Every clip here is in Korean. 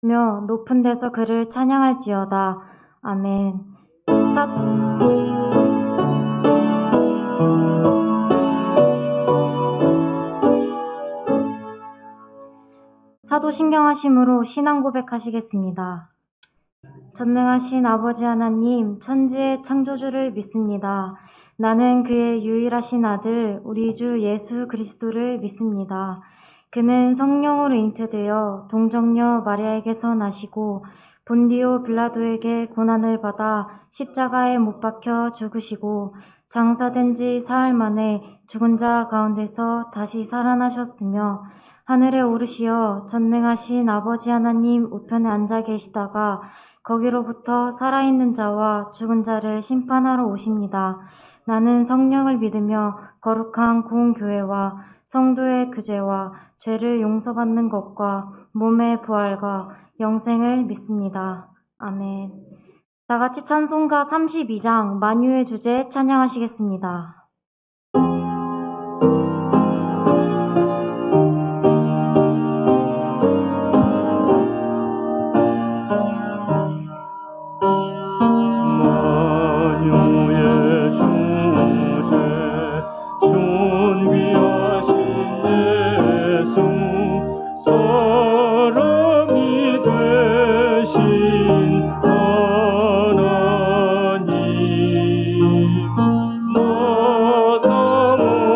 며 높은 데서 그를 찬양할지어다. 아멘. 사도신경하심으로 신앙 고백하시겠습니다. 전능하신 아버지 하나님, 천지의 창조주를 믿습니다. 나는 그의 유일하신 아들, 우리 주 예수 그리스도를 믿습니다. 그는 성령으로 잉태되어 동정녀 마리아에게서 나시고 본디오 빌라도에게 고난을 받아 십자가에 못 박혀 죽으시고 장사된 지 사흘 만에 죽은 자 가운데서 다시 살아나셨으며 하늘에 오르시어 전능하신 아버지 하나님 우편에 앉아 계시다가 거기로부터 살아있는 자와 죽은 자를 심판하러 오십니다. 나는 성령을 믿으며 거룩한 공교회와 성도의 교제와 죄를 용서받는 것과 몸의 부활과 영생을 믿습니다. 아멘. 다 같이 찬송가 32장 만유의 주제 찬양하시겠습니다. 만유의 주제 존귀하신 예수 사람이 되신 하나님 나 사모하여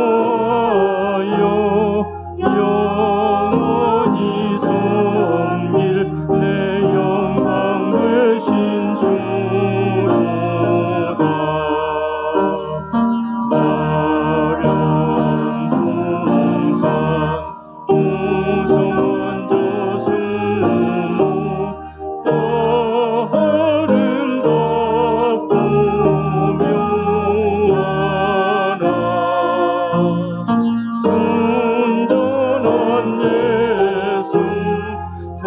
영원히 섬길 내 영광 되신 주로다. 마련동산 무성한 저승모 더 아름답고 묘하나 순전한 예수 더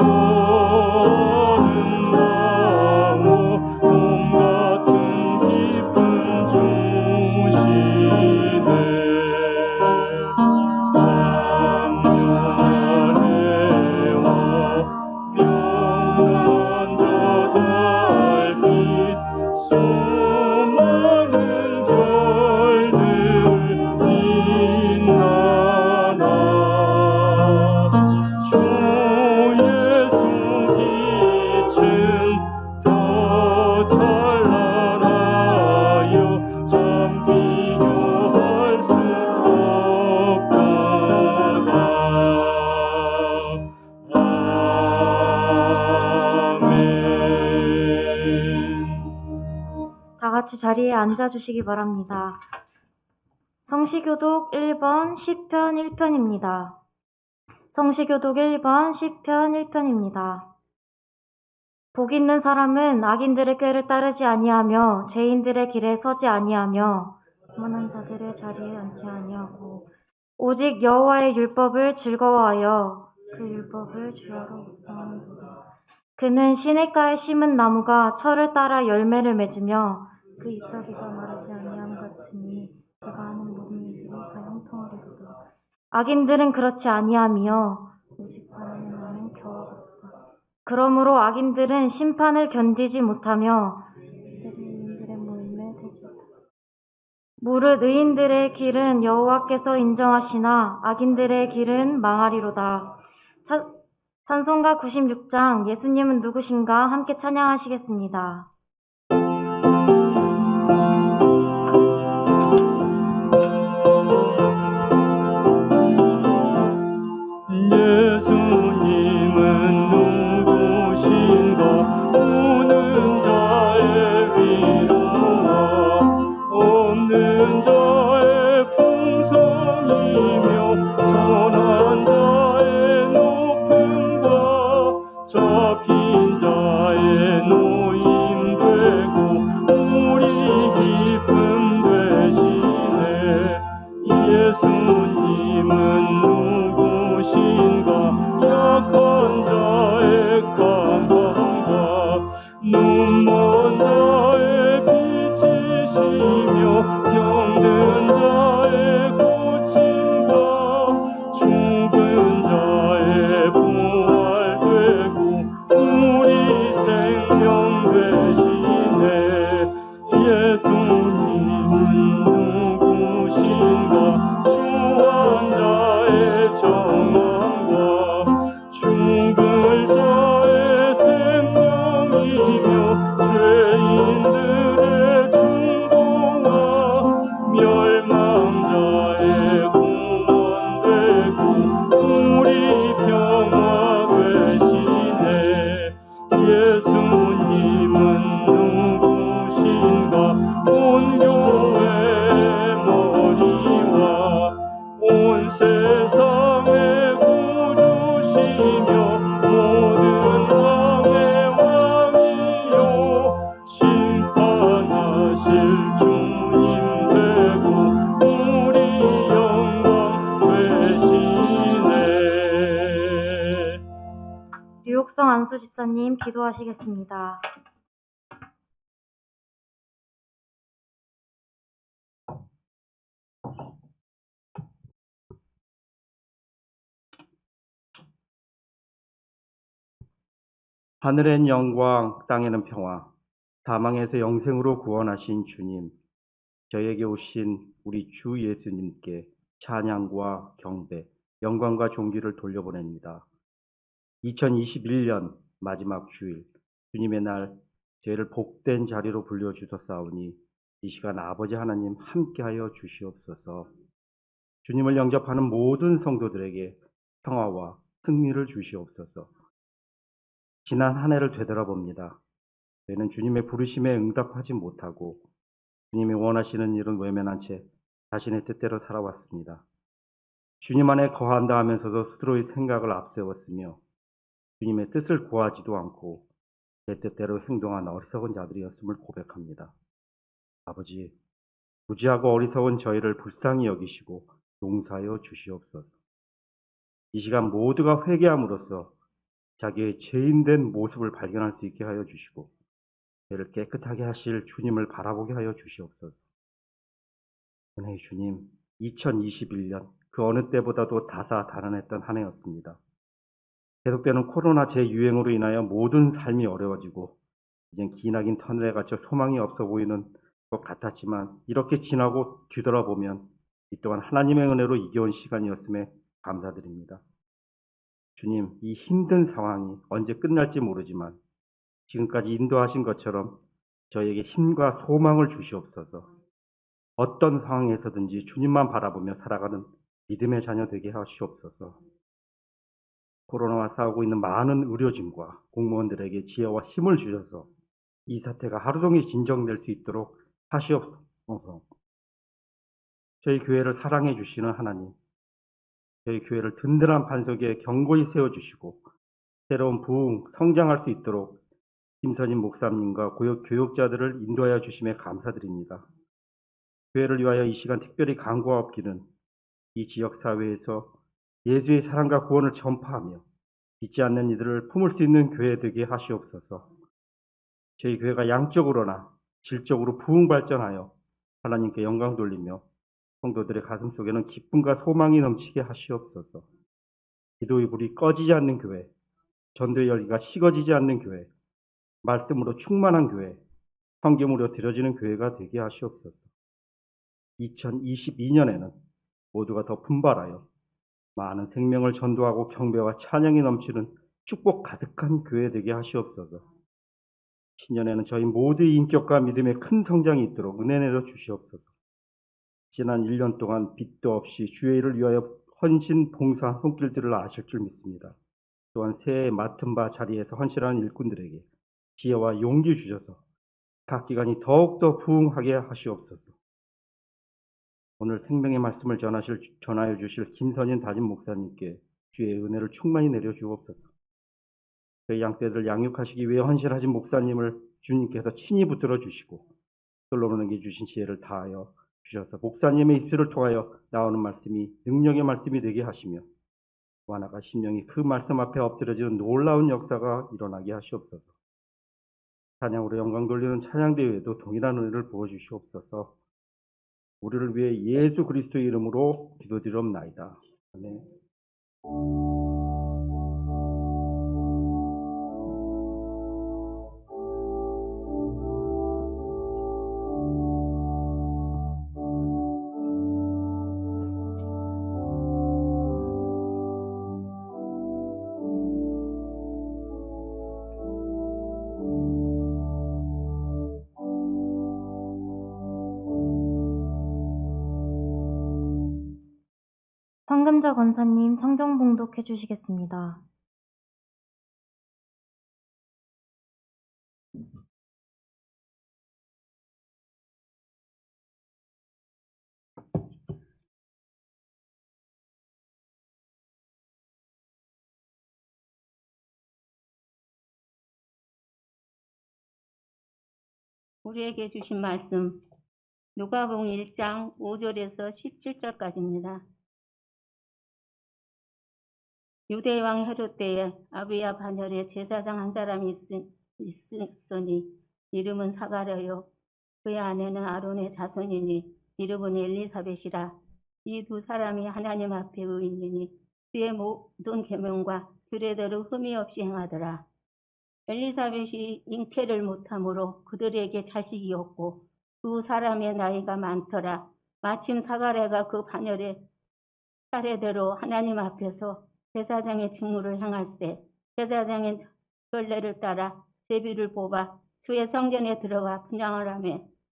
아름다워 꿈 같은 기쁨 주시네. 광명한 해와 명랑한 저 달빛 수많은 별들 빛나나 주 예수 빛은 더 찬란하여 참 비교할 수 없도다. 아멘. 다 같이 자리에 앉아주시기 바랍니다. 성시교독 1번 시편 1편입니다. 성시교독 1번 시편 1편입니다. 복 있는 사람은 악인들의 꾀를 따르지 아니하며 죄인들의 길에 서지 아니하며 원한 자들의 자리에 앉지 아니하고 오직 여호와의 율법을 즐거워하여 그 율법을 주야로 묵상하는도다. 그는 시냇가에 심은 나무가 철을 따라 열매를 맺으며 그 잎사귀가 마르지 아니함 같으니 그가 하는 모든 일들이 다 형통하리로다. 악인들은 그렇지 아니하며 오직 바람에 나는 겨와 같다. 그러므로 악인들은 심판을 견디지 못하며 의인들의 모임에 되지. 무릇 의인들의 길은 여호와께서 인정하시나 악인들의 길은 망하리로다. 찬송가 96장 예수님은 누구신가 함께 찬양하시겠습니다. 예수님은 누구신가 우는 자의 위로와 없는 자의 풍성이며 천한 자의 높음과 잡힌 자의 노임되고 우리 기쁨 되시네. 예수님은 누구신가 약한 자의 강함과 눈먼 자의 빛이시며 병든 자의 고침과 죽은 자의 부활되고 되시며 모든 왕의 왕이요 심판하실 주님 되고 우리 영광 되시네. 류옥성 안수 집사님 기도하시겠습니다. 하늘엔 영광, 땅에는 평화, 사망에서 영생으로 구원하신 주님, 저에게 오신 우리 주 예수님께 찬양과 경배, 영광과 존귀를 돌려보냅니다. 2021년 마지막 주일, 주님의 날, 저희를 복된 자리로 불려주셨사오니 이 시간 아버지 하나님 함께하여 주시옵소서. 주님을 영접하는 모든 성도들에게 평화와 승리를 주시옵소서. 지난 한 해를 되돌아봅니다. 저희는 주님의 부르심에 응답하지 못하고 주님이 원하시는 일은 외면한 채 자신의 뜻대로 살아왔습니다. 주님 안에 거한다 하면서도 스스로의 생각을 앞세웠으며 주님의 뜻을 구하지도 않고 제 뜻대로 행동한 어리석은 자들이었음을 고백합니다. 아버지, 무지하고 어리석은 저희를 불쌍히 여기시고 용서하여 주시옵소서. 이 시간 모두가 회개함으로써 자기의 죄인된 모습을 발견할 수 있게 하여 주시고 죄를 깨끗하게 하실 주님을 바라보게 하여 주시옵소서. 은혜의 주님, 2021년 그 어느 때보다도 다사다난했던 한 해였습니다. 계속되는 코로나 재유행으로 인하여 모든 삶이 어려워지고 이젠 기나긴 터널에 갇혀 소망이 없어 보이는 것 같았지만 이렇게 지나고 뒤돌아보면 이 또한 하나님의 은혜로 이겨온 시간이었음에 감사드립니다. 주님, 이 힘든 상황이 언제 끝날지 모르지만 지금까지 인도하신 것처럼 저에게 힘과 소망을 주시옵소서. 어떤 상황에서든지 주님만 바라보며 살아가는 믿음의 자녀 되게 하시옵소서. 코로나와 싸우고 있는 많은 의료진과 공무원들에게 지혜와 힘을 주셔서 이 사태가 하루 종일 진정될 수 있도록 하시옵소서. 저희 교회를 사랑해 주시는 하나님, 저희 교회를 든든한 반석에 견고히 세워주시고 새로운 부흥, 성장할 수 있도록 김선임 목사님과 교육자들을 인도하여 주심에 감사드립니다. 교회를 위하여 이 시간 특별히 간구하옵기는 이 지역사회에서 예수의 사랑과 구원을 전파하며 믿지 않는 이들을 품을 수 있는 교회 되게 하시옵소서. 저희 교회가 양적으로나 질적으로 부흥 발전하여 하나님께 영광 돌리며 성도들의 가슴 속에는 기쁨과 소망이 넘치게 하시옵소서. 기도의 불이 꺼지지 않는 교회, 전도의 열기가 식어지지 않는 교회, 말씀으로 충만한 교회, 성경으로 드려지는 교회가 되게 하시옵소서. 2022년에는 모두가 더 분발하여 많은 생명을 전도하고 경배와 찬양이 넘치는 축복 가득한 교회 되게 하시옵소서. 신년에는 저희 모두의 인격과 믿음의 큰 성장이 있도록 은혜 내려 주시옵소서. 지난 1년 동안 빚도 없이 주의 일을 위하여 헌신 봉사한 손길들을 아실 줄 믿습니다. 또한 새해 맡은 바 자리에서 헌신하는 일꾼들에게 지혜와 용기 주셔서 각 기관이 더욱더 부흥하게 하시옵소서. 오늘 생명의 말씀을 전하여 주실 김선인 담임 목사님께 주의 은혜를 충만히 내려 주옵소서. 저희 양떼들을 양육하시기 위해 헌신하신 목사님을 주님께서 친히 붙들어 주시고 솔로몬에게 주신 지혜를 다하여 주셔서 목사님의 입술을 통하여 나오는 말씀이 능력의 말씀이 되게 하시며 완화가 심령이 그 말씀 앞에 엎드려지는 놀라운 역사가 일어나게 하시옵소서. 찬양으로 영광 돌리는 찬양대회에도 동일한 은혜를 부어주시옵소서. 우리를 위해 예수 그리스도의 이름으로 기도드리옵나이다. 아멘. 황금자 권사님 성경 봉독해 주시겠습니다. 우리에게 주신 말씀 누가복음 1장 5절에서 17절까지입니다. 유대 왕 헤롯 때에 아비야 반열에 제사장 한 사람이 있으니 이름은 사가랴요. 그의 아내는 아론의 자손이니 이름은 엘리사벳이라. 이 두 사람이 하나님 앞에 의인이니 그의 모든 계명과 규례대로 흠이 없이 행하더라. 엘리사벳이 잉태를 못함으로 그들에게 자식이 없고 두 사람의 나이가 많더라. 마침 사가랴가 그 반열에 차례대로 하나님 앞에서 제사장의 직무를 행할세 제사장의 전례를 따라 제비를 뽑아 주의 성전에 들어가 분향을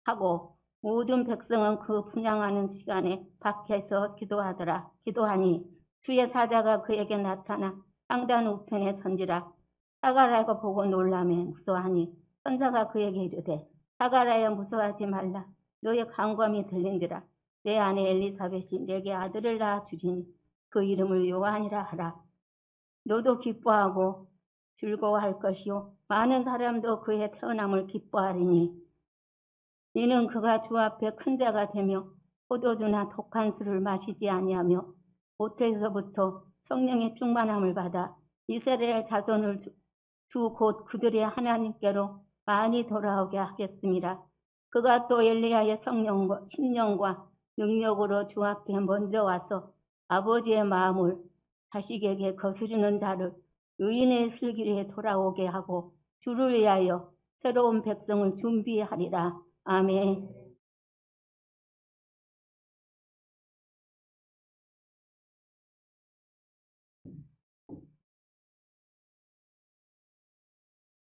하고 모든 백성은 그 분향하는 시간에 밖에서 기도하니 주의 사자가 그에게 나타나 땅단 우편에 선지라. 사가랴가 보고 놀라매 무서워하니 천사가 그에게 이르되 사가랴야 무서워하지 말라. 너의 간구함이 들린지라. 내 아내 엘리사벳이 내게 아들을 낳아 주리니 그 이름을 요한이라 하라. 너도 기뻐하고 즐거워할 것이요 많은 사람도 그의 태어남을 기뻐하리니 이는 그가 주 앞에 큰 자가 되며 포도주나 독한 술을 마시지 아니하며 모태에서부터 성령의 충만함을 받아 이스라엘 자손을 주 곧 그들의 하나님께로 많이 돌아오게 하겠습니다. 그가 또 엘리야의 심령과 능력으로 주 앞에 먼저 와서 아버지의 마음을 자식에게 거스르는 자를 의인의 슬기에 돌아오게 하고 주를 위하여 새로운 백성을 준비하리라. 아멘.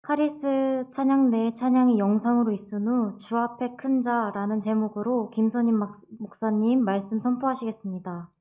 카리스 찬양 내 찬양이 영상으로 있은 후 주 앞에 큰 자라는 제목으로 김선임 목사님 말씀 선포하시겠습니다.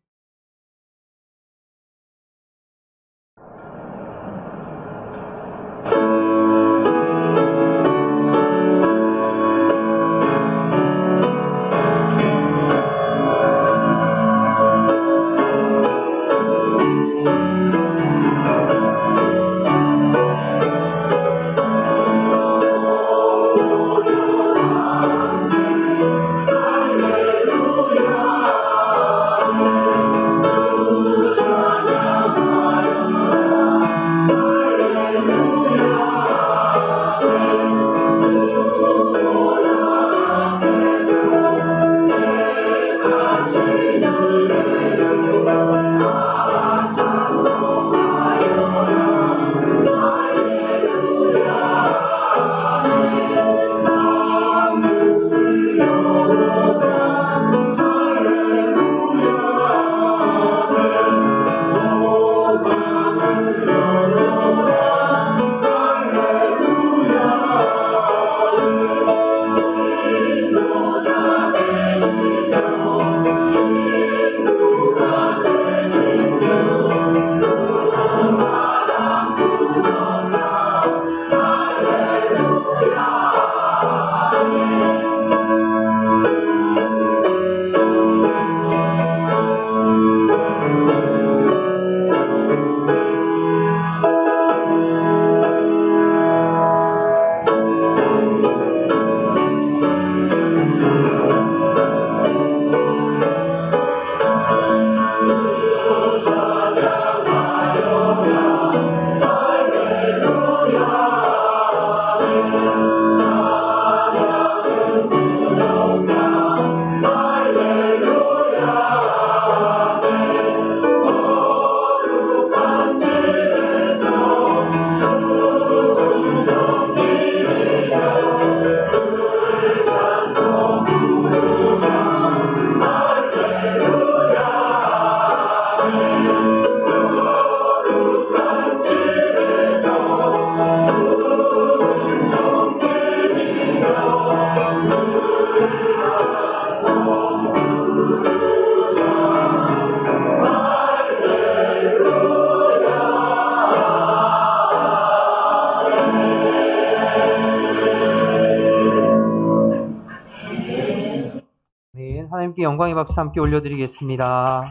하나님께 영광의 박수 함께 올려드리겠습니다.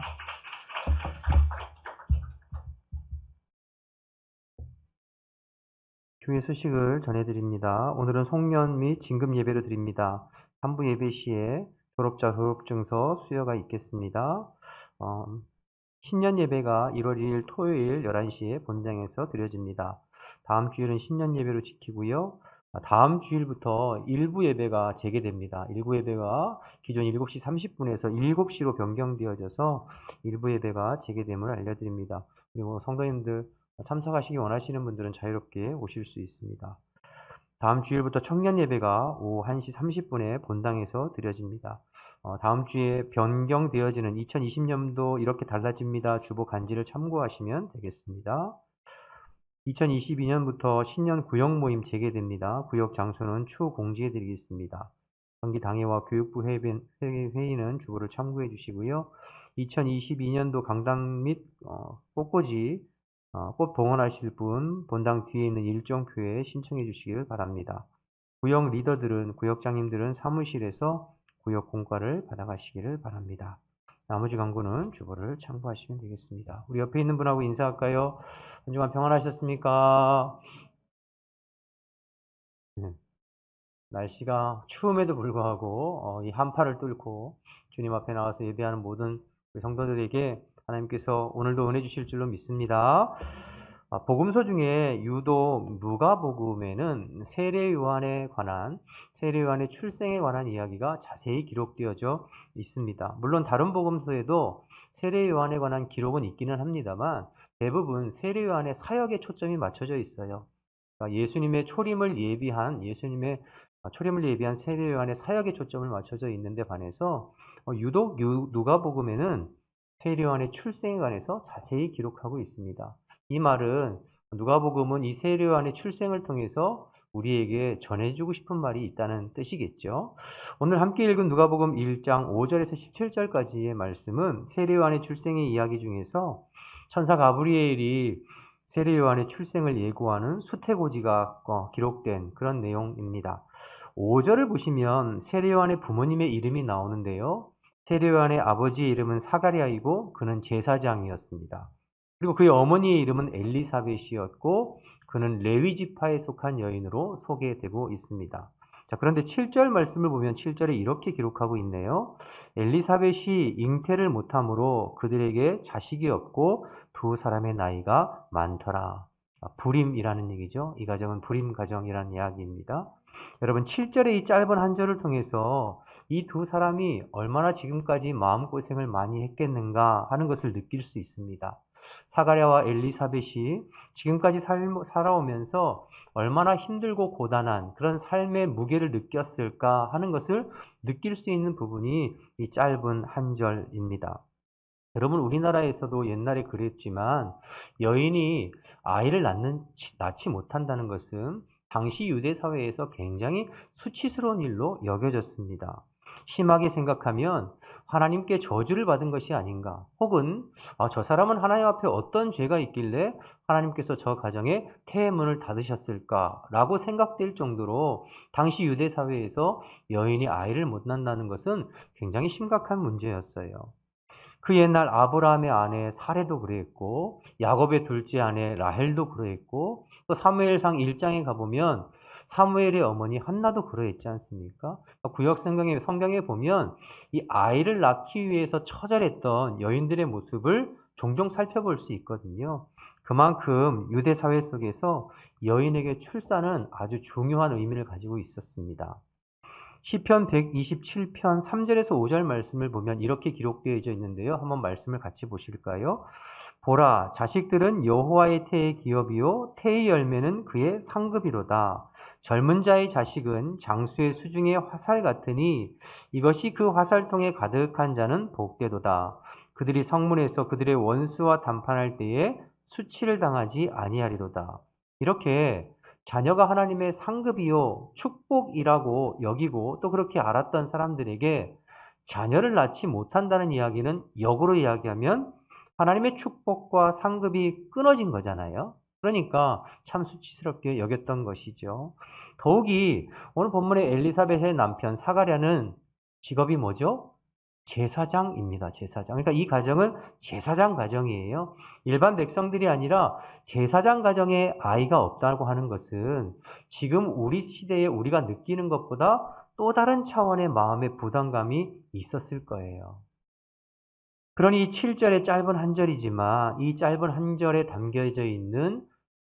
주의 소식을 전해드립니다. 오늘은 송년 및 진급 예배를 드립니다. 3부 예배 시에 졸업자 졸업증서 수여가 있겠습니다. 신년 예배가 1월 1일 토요일 11시에 본당에서 드려집니다. 다음 주일은 신년 예배로 지키고요. 다음 주일부터 일부 예배가 재개됩니다. 일부 예배가 기존 7시 30분에서 7시로 변경되어져서 일부 예배가 재개됨을 알려드립니다. 그리고 성도님들 참석하시기 원하시는 분들은 자유롭게 오실 수 있습니다. 다음 주일부터 청년 예배가 오후 1시 30분에 본당에서 드려집니다. 다음 주에 변경되어지는 2020년도 이렇게 달라집니다. 주보 간지를 참고하시면 되겠습니다. 2022년부터 신년 구역 모임 재개됩니다. 구역 장소는 추후 공지해 드리겠습니다. 경기당회와 교육부 회의는 주보를 참고해 주시고요. 2022년도 강당 및 꽃꽂이 꽃 봉헌하실 분 본당 뒤에 있는 일정표에 신청해 주시길 바랍니다. 구역 리더들은 구역장님들은 사무실에서 구역 공과를 받아가시기를 바랍니다. 나머지 광고는 주보를 참고하시면 되겠습니다. 우리 옆에 있는 분하고 인사할까요? 한 주간 평안하셨습니까? 날씨가 추움에도 불구하고 이 한파를 뚫고 주님 앞에 나와서 예배하는 모든 우리 성도들에게 하나님께서 오늘도 은혜 주실 줄로 믿습니다. 복음서 중에 유독 누가복음에는 세례 요한의 출생에 관한 이야기가 자세히 기록되어져 있습니다. 물론 다른 복음서에도 세례 요한에 관한 기록은 있기는 합니다만 대부분 세례 요한의 사역에 초점이 맞춰져 있어요. 그러니까 예수님의 초림을 예비한 세례 요한의 사역에 초점을 맞춰져 있는데 반해서 유독 누가복음에는 세례 요한의 출생에 관해서 자세히 기록하고 있습니다. 이 말은 누가복음은 이 세례 요한의 출생을 통해서 우리에게 전해주고 싶은 말이 있다는 뜻이겠죠. 오늘 함께 읽은 누가복음 1장 5절에서 17절까지의 말씀은 세례 요한의 출생의 이야기 중에서 천사 가브리엘이 세례 요한의 출생을 예고하는 수태고지가 기록된 그런 내용입니다. 5절을 보시면 세례 요한의 부모님의 이름이 나오는데요. 세례 요한의 아버지의 이름은 사가랴이고 그는 제사장이었습니다. 그리고 그의 어머니의 이름은 엘리사벳이었고 그는 레위 지파에 속한 여인으로 소개되고 있습니다. 자, 그런데 7절 말씀을 보면 7절에 이렇게 기록하고 있네요. 엘리사벳이 잉태를 못함으로 그들에게 자식이 없고 두 사람의 나이가 많더라. 불임이라는 얘기죠. 이 가정은 불임 가정이라는 이야기입니다. 여러분 7절의 이 짧은 한 절을 통해서 이 두 사람이 얼마나 지금까지 마음고생을 많이 했겠는가 하는 것을 느낄 수 있습니다. 사가랴와 엘리사벳이 지금까지 살아오면서 얼마나 힘들고 고단한 그런 삶의 무게를 느꼈을까 하는 것을 느낄 수 있는 부분이 이 짧은 한 절입니다. 여러분 우리나라에서도 옛날에 그랬지만 여인이 아이를 낳지 못한다는 것은 당시 유대 사회에서 굉장히 수치스러운 일로 여겨졌습니다. 심하게 생각하면 하나님께 저주를 받은 것이 아닌가, 혹은 저 사람은 하나님 앞에 어떤 죄가 있길래 하나님께서 저 가정에 태의 문을 닫으셨을까라고 생각될 정도로 당시 유대 사회에서 여인이 아이를 못 낳는다는 것은 굉장히 심각한 문제였어요. 그 옛날 아브라함의 아내 사레도 그랬고 야곱의 둘째 아내 라헬도 그랬고 또 사무엘상 1장에 가보면 사무엘의 어머니 한나도 그러했지 않습니까? 구약 성경에 보면 이 아이를 낳기 위해서 처절했던 여인들의 모습을 종종 살펴볼 수 있거든요. 그만큼 유대 사회 속에서 여인에게 출산은 아주 중요한 의미를 가지고 있었습니다. 시편 127편 3절에서 5절 말씀을 보면 이렇게 기록되어져 있는데요. 한번 말씀을 같이 보실까요? 보라, 자식들은 여호와의 태의 기업이요 태의 열매는 그의 상급이로다. 젊은 자의 자식은 장수의 수중의 화살 같으니 이것이 그 화살통에 가득한 자는 복되도다. 그들이 성문에서 그들의 원수와 담판할 때에 수치를 당하지 아니하리로다. 이렇게 자녀가 하나님의 상급이요 축복이라고 여기고 또 그렇게 알았던 사람들에게 자녀를 낳지 못한다는 이야기는 역으로 이야기하면 하나님의 축복과 상급이 끊어진 거잖아요. 그러니까 참 수치스럽게 여겼던 것이죠. 더욱이 오늘 본문의 엘리사벳의 남편 사가랴는 직업이 뭐죠? 제사장입니다. 제사장. 그러니까 이 가정은 제사장 가정이에요. 일반 백성들이 아니라 제사장 가정에 아이가 없다고 하는 것은 지금 우리 시대에 우리가 느끼는 것보다 또 다른 차원의 마음의 부담감이 있었을 거예요. 그러니 7절의 짧은 한 절이지만 이 짧은 한 절에 담겨져 있는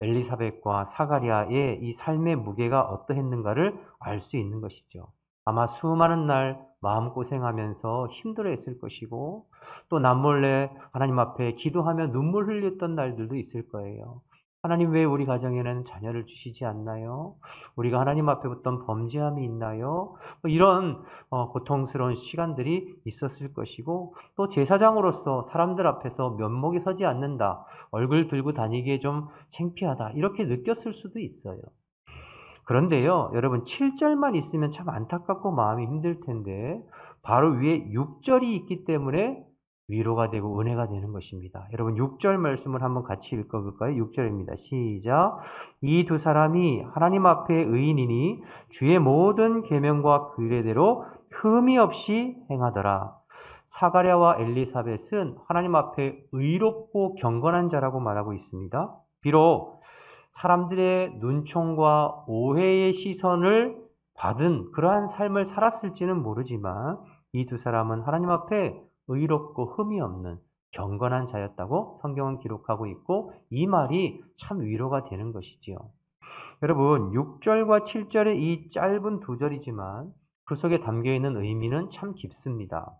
엘리사벳과 사가랴의 이 삶의 무게가 어떠했는가를 알 수 있는 것이죠. 아마 수많은 날 마음고생하면서 힘들어했을 것이고 또 남몰래 하나님 앞에 기도하며 눈물 흘렸던 날들도 있을 거예요. 하나님 왜 우리 가정에는 자녀를 주시지 않나요? 우리가 하나님 앞에 어떤 범죄함이 있나요? 이런 고통스러운 시간들이 있었을 것이고 또 제사장으로서 사람들 앞에서 면목이 서지 않는다. 얼굴 들고 다니기에 좀 창피하다. 이렇게 느꼈을 수도 있어요. 그런데요, 여러분 7절만 있으면 참 안타깝고 마음이 힘들 텐데 바로 위에 6절이 있기 때문에 위로가 되고 은혜가 되는 것입니다. 여러분 6절 말씀을 한번 같이 읽어볼까요? 6절입니다. 시작. 이 두 사람이 하나님 앞에 의인이니 주의 모든 계명과 규례대로 흠이 없이 행하더라. 사가랴와 엘리사벳은 하나님 앞에 의롭고 경건한 자라고 말하고 있습니다. 비록 사람들의 눈총과 오해의 시선을 받은 그러한 삶을 살았을지는 모르지만 이 두 사람은 하나님 앞에 의롭고 흠이 없는 경건한 자였다고 성경은 기록하고 있고 이 말이 참 위로가 되는 것이지요. 여러분 6절과 7절의 이 짧은 두 절이지만 그 속에 담겨있는 의미는 참 깊습니다.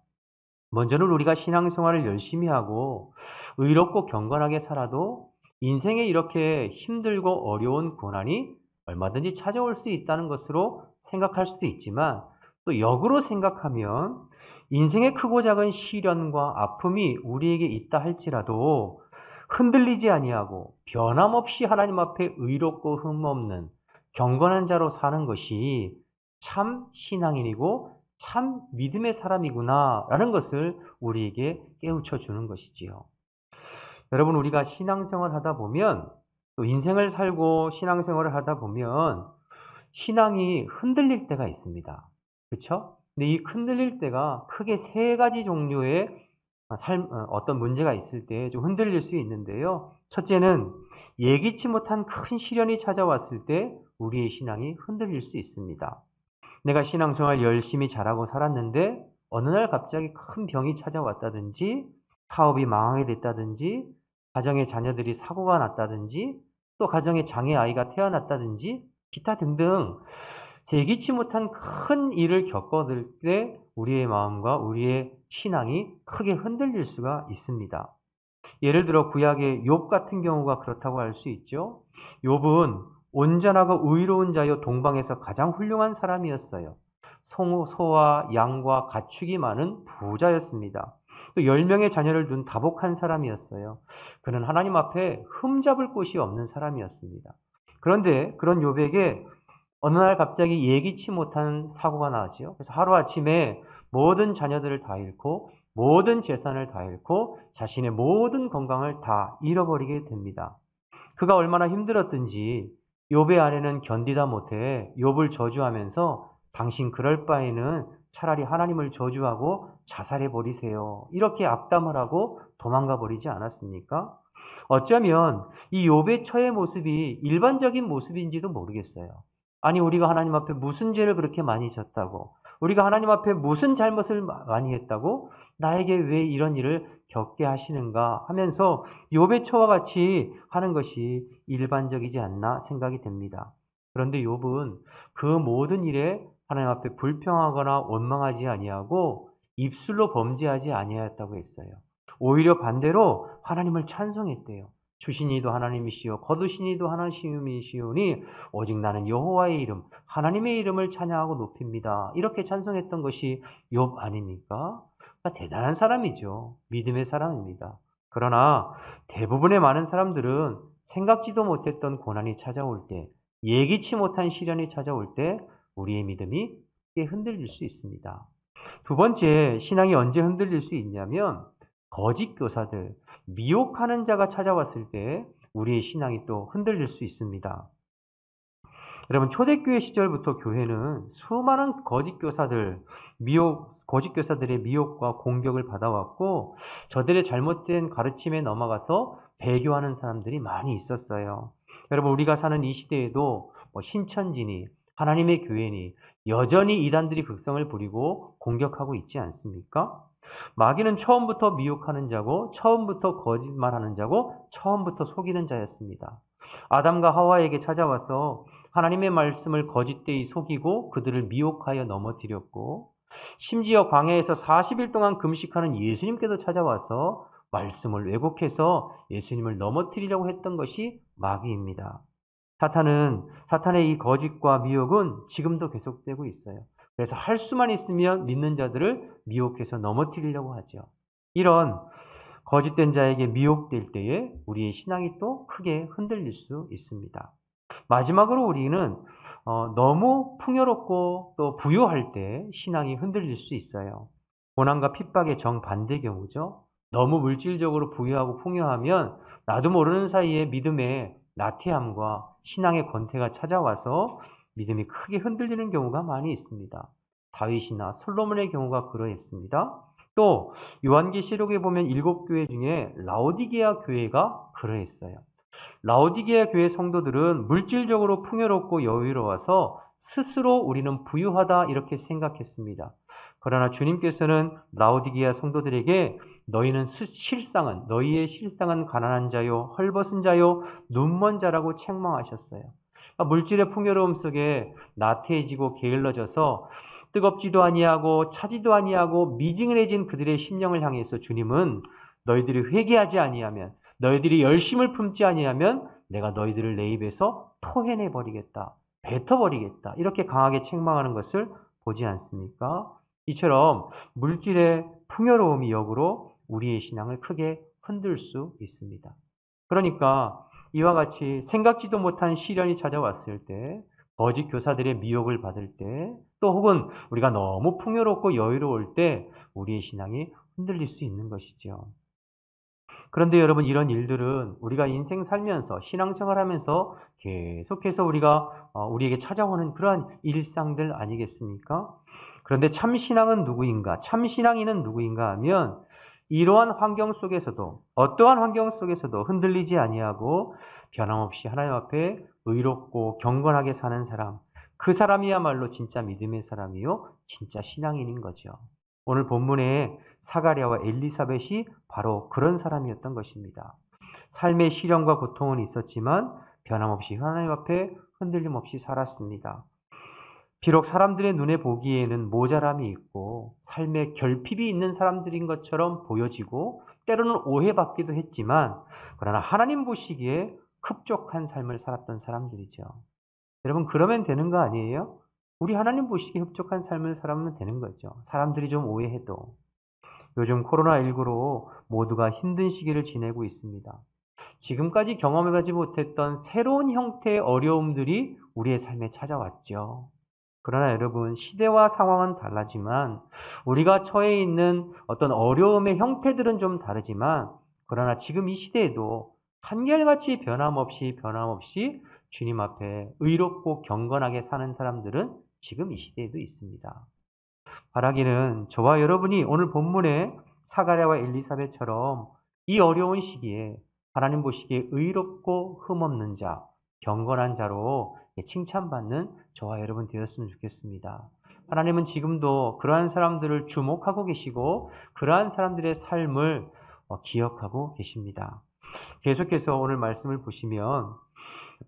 먼저는 우리가 신앙생활을 열심히 하고 의롭고 경건하게 살아도 인생에 이렇게 힘들고 어려운 고난이 얼마든지 찾아올 수 있다는 것으로 생각할 수도 있지만 또 역으로 생각하면 인생의 크고 작은 시련과 아픔이 우리에게 있다 할지라도 흔들리지 아니하고 변함없이 하나님 앞에 의롭고 흠없는 경건한 자로 사는 것이 참 신앙인이고 참 믿음의 사람이구나 라는 것을 우리에게 깨우쳐 주는 것이지요. 여러분 우리가 신앙생활을 하다 보면 또 인생을 살고 신앙생활을 하다 보면 신앙이 흔들릴 때가 있습니다. 그렇죠? 근데 이 흔들릴 때가 크게 세 가지 종류의 어떤 문제가 있을 때 좀 흔들릴 수 있는데요. 첫째는 예기치 못한 큰 시련이 찾아왔을 때 우리의 신앙이 흔들릴 수 있습니다. 내가 신앙생활 열심히 잘하고 살았는데 어느 날 갑자기 큰 병이 찾아왔다든지 사업이 망하게 됐다든지 가정의 자녀들이 사고가 났다든지 또 가정에 장애 아이가 태어났다든지 기타 등등 예기치 못한 큰 일을 겪었을 때 우리의 마음과 우리의 신앙이 크게 흔들릴 수가 있습니다. 예를 들어 구약의 욥 같은 경우가 그렇다고 할 수 있죠. 욥은 온전하고 의로운 자여 동방에서 가장 훌륭한 사람이었어요. 소와 양과 가축이 많은 부자였습니다. 또 10명의 자녀를 둔 다복한 사람이었어요. 그는 하나님 앞에 흠잡을 곳이 없는 사람이었습니다. 그런데 그런 욥에게 어느 날 갑자기 예기치 못한 사고가 나죠. 그래서 하루아침에 모든 자녀들을 다 잃고 모든 재산을 다 잃고 자신의 모든 건강을 다 잃어버리게 됩니다. 그가 얼마나 힘들었든지 욥의 아내는 견디다 못해 욥을 저주하면서 당신 그럴 바에는 차라리 하나님을 저주하고 자살해 버리세요. 이렇게 악담을 하고 도망가 버리지 않았습니까? 어쩌면 이 욥의 처의 모습이 일반적인 모습인지도 모르겠어요. 아니 우리가 하나님 앞에 무슨 죄를 그렇게 많이 졌다고 우리가 하나님 앞에 무슨 잘못을 많이 했다고 나에게 왜 이런 일을 겪게 하시는가 하면서 욥의 처와 같이 하는 것이 일반적이지 않나 생각이 됩니다. 그런데 욥은 그 모든 일에 하나님 앞에 불평하거나 원망하지 아니하고 입술로 범죄하지 아니하였다고 했어요. 오히려 반대로 하나님을 찬송했대요. 주신 이도 하나님이시요 거두신 이도 하나님이시오니 오직 나는 여호와의 이름 하나님의 이름을 찬양하고 높입니다. 이렇게 찬송했던 것이 욥 아닙니까? 그러니까 대단한 사람이죠. 믿음의 사람입니다. 그러나 대부분의 많은 사람들은 생각지도 못했던 고난이 찾아올 때 예기치 못한 시련이 찾아올 때 우리의 믿음이 꽤 흔들릴 수 있습니다. 두 번째, 신앙이 언제 흔들릴 수 있냐면 거짓 교사들, 미혹하는 자가 찾아왔을 때 우리의 신앙이 또 흔들릴 수 있습니다. 여러분 초대교회 시절부터 교회는 수많은 거짓 교사들, 거짓 교사들의 미혹과 공격을 받아왔고 저들의 잘못된 가르침에 넘어가서 배교하는 사람들이 많이 있었어요. 여러분 우리가 사는 이 시대에도 신천지니 하나님의 교회니 여전히 이단들이 극성을 부리고 공격하고 있지 않습니까? 마귀는 처음부터 미혹하는 자고 처음부터 거짓말하는 자고 처음부터 속이는 자였습니다. 아담과 하와에게 찾아와서 하나님의 말씀을 거짓되이 속이고 그들을 미혹하여 넘어뜨렸고 심지어 광야에서 40일 동안 금식하는 예수님께서 찾아와서 말씀을 왜곡해서 예수님을 넘어뜨리려고 했던 것이 마귀입니다. 사탄의 이 거짓과 미혹은 지금도 계속되고 있어요. 그래서 할 수만 있으면 믿는 자들을 미혹해서 넘어뜨리려고 하죠. 이런 거짓된 자에게 미혹될 때에 우리의 신앙이 또 크게 흔들릴 수 있습니다. 마지막으로 우리는 너무 풍요롭고 또 부유할 때 신앙이 흔들릴 수 있어요. 고난과 핍박의 정반대 경우죠. 너무 물질적으로 부유하고 풍요하면 나도 모르는 사이에 믿음의 나태함과 신앙의 권태가 찾아와서 믿음이 크게 흔들리는 경우가 많이 있습니다. 다윗이나 솔로몬의 경우가 그러했습니다. 또 요한계시록에 보면 7교회 중에 라오디게아 교회가 그러했어요. 라오디게아 교회 성도들은 물질적으로 풍요롭고 여유로워서 스스로 우리는 부유하다 이렇게 생각했습니다. 그러나 주님께서는 라오디게아 성도들에게 너희의 실상은 가난한 자요 헐벗은 자요 눈먼 자라고 책망하셨어요. 물질의 풍요로움 속에 나태해지고 게을러져서 뜨겁지도 아니하고 차지도 아니하고 미증해진 그들의 심령을 향해서 주님은 너희들이 회개하지 아니하면 너희들이 열심을 품지 아니하면 내가 너희들을 내 입에서 토해내 버리겠다. 뱉어 버리겠다. 이렇게 강하게 책망하는 것을 보지 않습니까? 이처럼 물질의 풍요로움이 역으로 우리의 신앙을 크게 흔들 수 있습니다. 그러니까 이와 같이 생각지도 못한 시련이 찾아왔을 때, 거짓 교사들의 미혹을 받을 때, 또 혹은 우리가 너무 풍요롭고 여유로울 때 우리의 신앙이 흔들릴 수 있는 것이죠. 그런데 여러분 이런 일들은 우리가 인생 살면서 신앙생활하면서 계속해서 우리에게 찾아오는 그러한 일상들 아니겠습니까? 그런데 참신앙은 누구인가? 참신앙인은 누구인가 하면 이러한 환경 속에서도 어떠한 환경 속에서도 흔들리지 아니하고 변함없이 하나님 앞에 의롭고 경건하게 사는 사람, 그 사람이야말로 진짜 믿음의 사람이요 진짜 신앙인인 거죠. 오늘 본문에 사가랴와 엘리사벳이 바로 그런 사람이었던 것입니다. 삶의 시련과 고통은 있었지만 변함없이 하나님 앞에 흔들림 없이 살았습니다. 비록 사람들의 눈에 보기에는 모자람이 있고 삶에 결핍이 있는 사람들인 것처럼 보여지고 때로는 오해받기도 했지만 그러나 하나님 보시기에 흡족한 삶을 살았던 사람들이죠. 여러분 그러면 되는 거 아니에요? 우리 하나님 보시기에 흡족한 삶을 살면 되는 거죠. 사람들이 좀 오해해도. 요즘 코로나19로 모두가 힘든 시기를 지내고 있습니다. 지금까지 경험해가지 못했던 새로운 형태의 어려움들이 우리의 삶에 찾아왔죠. 그러나 여러분 시대와 상황은 달라지만 우리가 처해 있는 어떤 어려움의 형태들은 좀 다르지만 그러나 지금 이 시대에도 한결같이 변함없이 주님 앞에 의롭고 경건하게 사는 사람들은 지금 이 시대에도 있습니다. 바라기는 저와 여러분이 오늘 본문의 사가랴와 엘리사벳처럼 이 어려운 시기에 하나님 보시기에 의롭고 흠없는 자, 경건한 자로 칭찬받는 저와 여러분 되었으면 좋겠습니다. 하나님은 지금도 그러한 사람들을 주목하고 계시고 그러한 사람들의 삶을 기억하고 계십니다. 계속해서 오늘 말씀을 보시면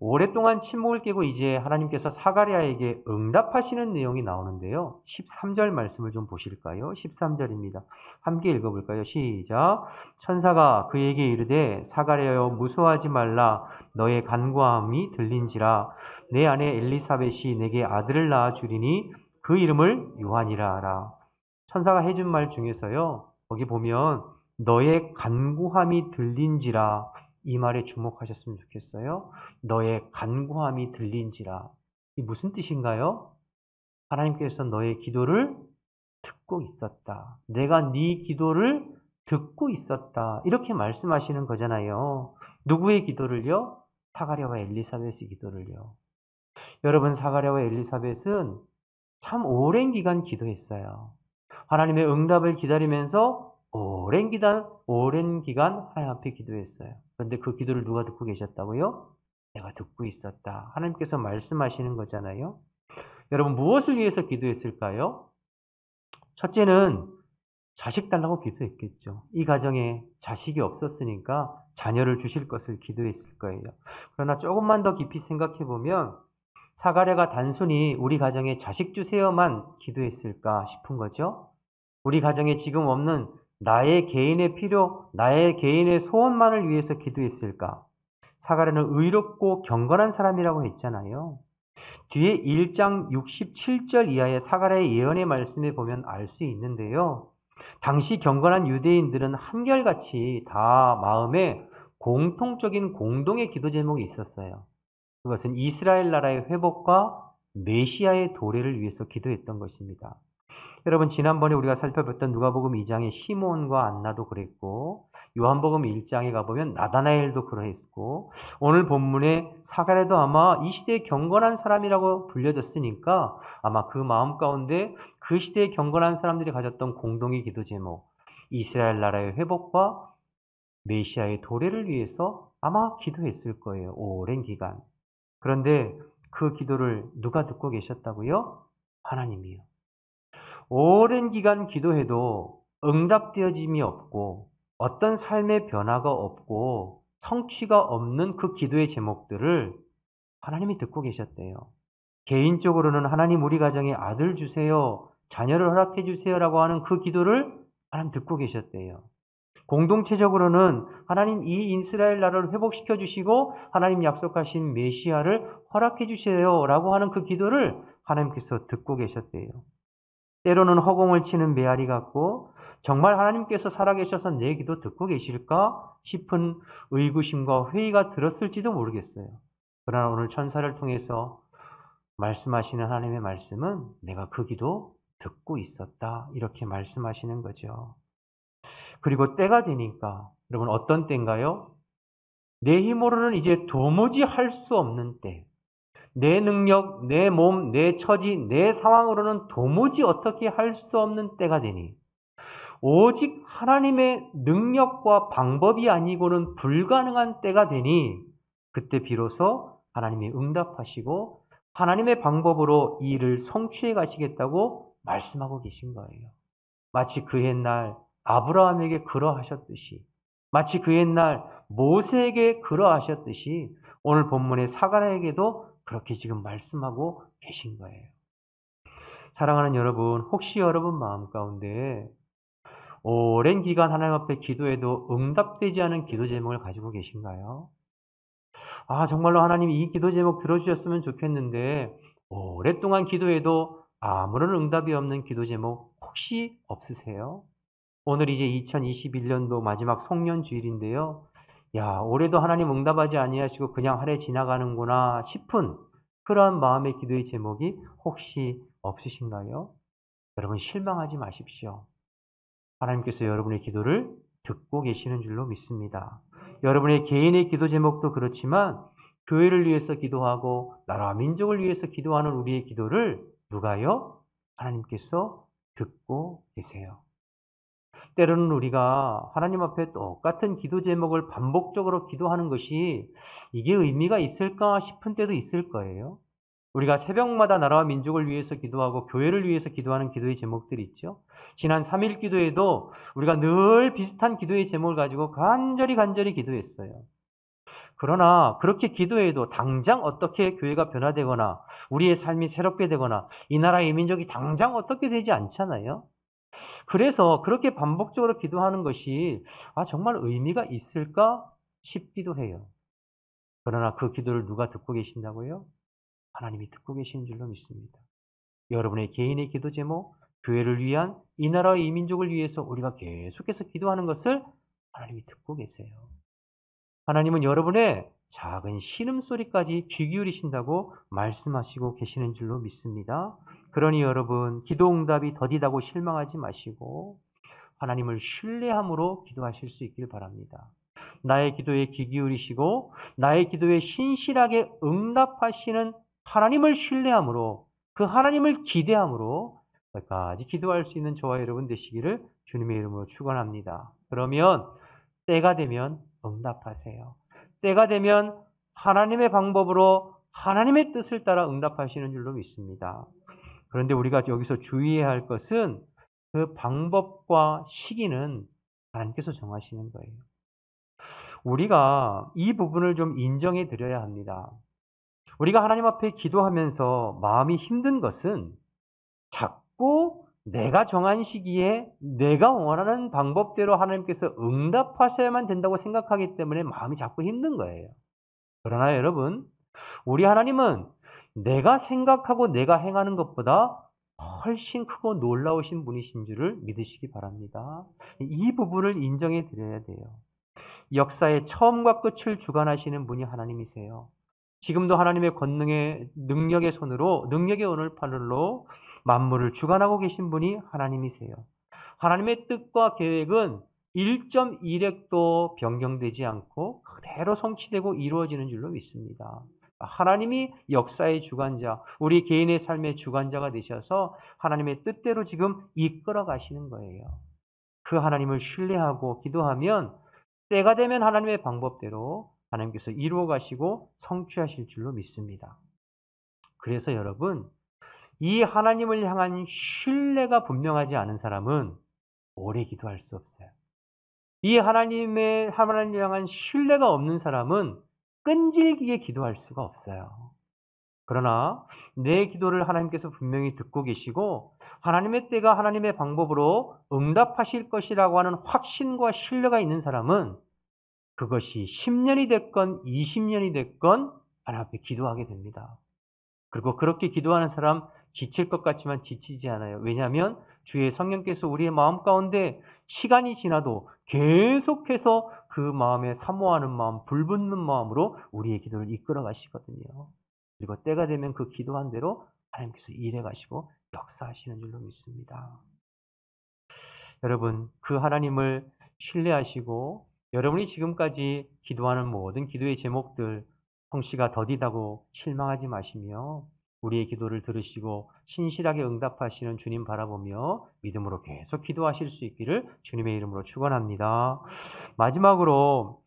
오랫동안 침묵을 깨고 이제 하나님께서 사가랴에게 응답하시는 내용이 나오는데요. 13절 말씀을 좀 보실까요? 13절입니다. 함께 읽어볼까요? 시작. 천사가 그에게 이르되 사가랴여 무서워하지 말라. 너의 간구함이 들린지라. 내 아내 엘리사벳이 내게 아들을 낳아 주리니 그 이름을 요한이라 하라. 천사가 해준 말 중에서요. 거기 보면 너의 간구함이 들린지라. 이 말에 주목하셨으면 좋겠어요. 너의 간구함이 들린지라. 이 무슨 뜻인가요? 하나님께서 너의 기도를 듣고 있었다. 내가 네 기도를 듣고 있었다. 이렇게 말씀하시는 거잖아요. 누구의 기도를요? 사가랴와 엘리사벳의 기도를요. 여러분 사가랴와 엘리사벳은 참 오랜 기간 기도했어요. 하나님의 응답을 기다리면서 오랜 기간 하나님 앞에 기도했어요. 그런데 그 기도를 누가 듣고 계셨다고요? 내가 듣고 있었다. 하나님께서 말씀하시는 거잖아요. 여러분, 무엇을 위해서 기도했을까요? 첫째는 자식 달라고 기도했겠죠. 이 가정에 자식이 없었으니까 자녀를 주실 것을 기도했을 거예요. 그러나 조금만 더 깊이 생각해 보면 사가랴가 단순히 우리 가정에 자식 주세요만 기도했을까 싶은 거죠. 우리 가정에 지금 없는 나의 개인의 필요, 나의 개인의 소원만을 위해서 기도했을까? 사가랴는 의롭고 경건한 사람이라고 했잖아요. 뒤에 1장 67절 이하의 사가랴의 예언의 말씀에 보면 알 수 있는데요. 당시 경건한 유대인들은 한결같이 다 마음에 공통적인 공동의 기도 제목이 있었어요. 그것은 이스라엘 나라의 회복과 메시아의 도래를 위해서 기도했던 것입니다. 여러분, 지난번에 우리가 살펴봤던 누가복음 2장의 시몬과 안나도 그랬고, 요한복음 1장에 가보면 나다나엘도 그러했고, 오늘 본문의 사가랴도 아마 이 시대의 경건한 사람이라고 불려졌으니까 아마 그 마음 가운데 그 시대의 경건한 사람들이 가졌던 공동의 기도 제목, 이스라엘 나라의 회복과 메시아의 도래를 위해서 아마 기도했을 거예요. 오랜 기간. 그런데 그 기도를 누가 듣고 계셨다고요? 하나님이요. 오랜 기간 기도해도 응답되어짐이 없고 어떤 삶의 변화가 없고 성취가 없는 그 기도의 제목들을 하나님이 듣고 계셨대요. 개인적으로는 하나님 우리 가정에 아들 주세요, 자녀를 허락해 주세요라고 하는 그 기도를 하나님 듣고 계셨대요. 공동체적으로는 하나님 이 이스라엘 나라를 회복시켜 주시고 하나님 약속하신 메시아를 허락해 주세요라고 하는 그 기도를 하나님께서 듣고 계셨대요. 때로는 허공을 치는 메아리 같고 정말 하나님께서 살아계셔서 내 기도 듣고 계실까 싶은 의구심과 회의가 들었을지도 모르겠어요. 그러나 오늘 천사를 통해서 말씀하시는 하나님의 말씀은 내가 그 기도 듣고 있었다. 이렇게 말씀하시는 거죠. 그리고 때가 되니까 여러분 어떤 때인가요? 내 힘으로는 이제 도무지 할 수 없는 때. 내 능력, 내 몸, 내 처지, 내 상황으로는 도무지 어떻게 할 수 없는 때가 되니 오직 하나님의 능력과 방법이 아니고는 불가능한 때가 되니 그때 비로소 하나님이 응답하시고 하나님의 방법으로 이 일을 성취해 가시겠다고 말씀하고 계신 거예요. 마치 그 옛날 아브라함에게 그러하셨듯이, 마치 그 옛날 모세에게 그러하셨듯이 오늘 본문의 사가랴에게도 그렇게 지금 말씀하고 계신 거예요. 사랑하는 여러분, 혹시 여러분 마음 가운데 오랜 기간 하나님 앞에 기도해도 응답되지 않은 기도 제목을 가지고 계신가요? 정말로 하나님 이 기도 제목 들어주셨으면 좋겠는데 오랫동안 기도해도 아무런 응답이 없는 기도 제목 혹시 없으세요? 오늘 이제 2021년도 마지막 송년주일인데요. 올해도 하나님 응답하지 아니하시고 그냥 한 해 지나가는구나 싶은 그러한 마음의 기도의 제목이 혹시 없으신가요? 여러분 실망하지 마십시오. 하나님께서 여러분의 기도를 듣고 계시는 줄로 믿습니다. 여러분의 개인의 기도 제목도 그렇지만 교회를 위해서 기도하고 나라와 민족을 위해서 기도하는 우리의 기도를 누가요? 하나님께서 듣고 계세요. 때로는 우리가 하나님 앞에 똑같은 기도 제목을 반복적으로 기도하는 것이 이게 의미가 있을까 싶은 때도 있을 거예요. 우리가 새벽마다 나라와 민족을 위해서 기도하고 교회를 위해서 기도하는 기도의 제목들이 있죠. 지난 3일 기도에도 우리가 늘 비슷한 기도의 제목을 가지고 간절히 기도했어요. 그러나 그렇게 기도해도 당장 어떻게 교회가 변화되거나 우리의 삶이 새롭게 되거나 이 나라의 민족이 당장 어떻게 되지 않잖아요. 그래서 그렇게 반복적으로 기도하는 것이 정말 의미가 있을까 싶기도 해요. 그러나 그 기도를 누가 듣고 계신다고요? 하나님이 듣고 계시는 줄로 믿습니다. 여러분의 개인의 기도 제목, 교회를 위한 이 나라의 이 민족을 위해서 우리가 계속해서 기도하는 것을 하나님이 듣고 계세요. 하나님은 여러분의 작은 신음소리까지 귀 기울이신다고 말씀하시고 계시는 줄로 믿습니다. 그러니 여러분 기도 응답이 더디다고 실망하지 마시고 하나님을 신뢰함으로 기도하실 수 있길 바랍니다. 나의 기도에 귀 기울이시고 나의 기도에 신실하게 응답하시는 하나님을 신뢰함으로 그 하나님을 기대함으로 까지 기도할 수 있는 저와 여러분 되시기를 주님의 이름으로 축원합니다. 그러면 때가 되면 응답하세요. 때가 되면 하나님의 방법으로 하나님의 뜻을 따라 응답하시는 줄로 믿습니다. 그런데 우리가 여기서 주의해야 할 것은 그 방법과 시기는 하나님께서 정하시는 거예요. 우리가 이 부분을 좀 인정해 드려야 합니다. 우리가 하나님 앞에 기도하면서 마음이 힘든 것은 자꾸 내가 정한 시기에 내가 원하는 방법대로 하나님께서 응답하셔야만 된다고 생각하기 때문에 마음이 자꾸 힘든 거예요. 그러나 여러분, 우리 하나님은 내가 생각하고 내가 행하는 것보다 훨씬 크고 놀라우신 분이신 줄을 믿으시기 바랍니다. 이 부분을 인정해 드려야 돼요. 역사의 처음과 끝을 주관하시는 분이 하나님이세요. 지금도 하나님의 권능의 능력의 손으로, 능력의 오늘팔로 만물을 주관하고 계신 분이 하나님이세요. 하나님의 뜻과 계획은 1.1획도 변경되지 않고 그대로 성취되고 이루어지는 줄로 믿습니다. 하나님이 역사의 주관자, 우리 개인의 삶의 주관자가 되셔서 하나님의 뜻대로 지금 이끌어 가시는 거예요. 그 하나님을 신뢰하고 기도하면 때가 되면 하나님의 방법대로 하나님께서 이루어 가시고 성취하실 줄로 믿습니다. 그래서 여러분, 이 하나님을 향한 신뢰가 분명하지 않은 사람은 오래 기도할 수 없어요. 이 하나님을 향한 신뢰가 없는 사람은 끈질기게 기도할 수가 없어요. 그러나 내 기도를 하나님께서 분명히 듣고 계시고 하나님의 때가 하나님의 방법으로 응답하실 것이라고 하는 확신과 신뢰가 있는 사람은 그것이 10년이 됐건 20년이 됐건 하나님 앞에 기도하게 됩니다. 그리고 그렇게 기도하는 사람 지칠 것 같지만 지치지 않아요. 왜냐하면 주의 성령께서 우리의 마음 가운데 시간이 지나도 계속해서 그 마음에 사모하는 마음, 불붙는 마음으로 우리의 기도를 이끌어 가시거든요. 그리고 때가 되면 그 기도한 대로 하나님께서 일해 가시고 역사하시는 줄로 믿습니다. 여러분, 그 하나님을 신뢰하시고 여러분이 지금까지 기도하는 모든 기도의 제목들 성씨가 더디다고 실망하지 마시며 우리의 기도를 들으시고 신실하게 응답하시는 주님 바라보며 믿음으로 계속 기도하실 수 있기를 주님의 이름으로 축원합니다. 마지막으로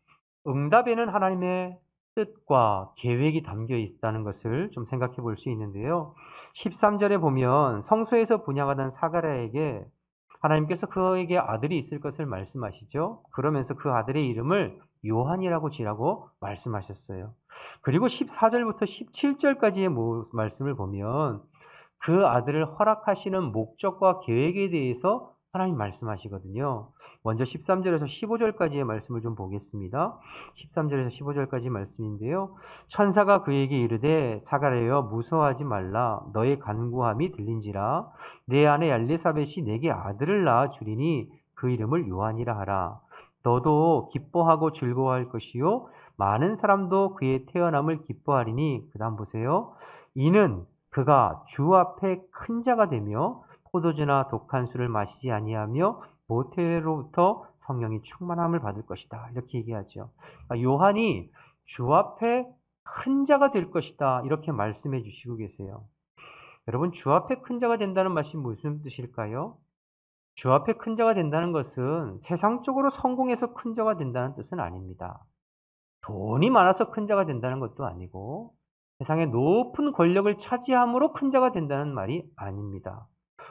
응답에는 하나님의 뜻과 계획이 담겨 있다는 것을 좀 생각해 볼 수 있는데요. 13절에 보면 성소에서 분향하던 사가랴에게 하나님께서 그에게 아들이 있을 것을 말씀하시죠. 그러면서 그 아들의 이름을 요한이라고 지라고 말씀하셨어요. 그리고 14절부터 17절까지의 말씀을 보면 그 아들을 허락하시는 목적과 계획에 대해서 하나님 말씀하시거든요. 먼저 13절에서 15절까지의 말씀을 좀 보겠습니다. 13절에서 15절까지 말씀인데요. 천사가 그에게 이르되 사가랴여 무서워하지 말라. 너의 간구함이 들린지라. 내 아내 엘리사벳이 내게 아들을 낳아 주리니 그 이름을 요한이라 하라. 너도 기뻐하고 즐거워할 것이요 많은 사람도 그의 태어남을 기뻐하리니. 그 다음 보세요. 이는 그가 주 앞에 큰 자가 되며 포도주나 독한 술을 마시지 아니하며 모태로부터 성령이 충만함을 받을 것이다. 이렇게 얘기하죠. 요한이 주 앞에 큰 자가 될 것이다. 이렇게 말씀해 주시고 계세요. 여러분, 주 앞에 큰 자가 된다는 말씀이 무슨 뜻일까요? 주 앞에 큰 자가 된다는 것은 세상적으로 성공해서 큰 자가 된다는 뜻은 아닙니다. 돈이 많아서 큰 자가 된다는 것도 아니고 세상의 높은 권력을 차지함으로 큰 자가 된다는 말이 아닙니다.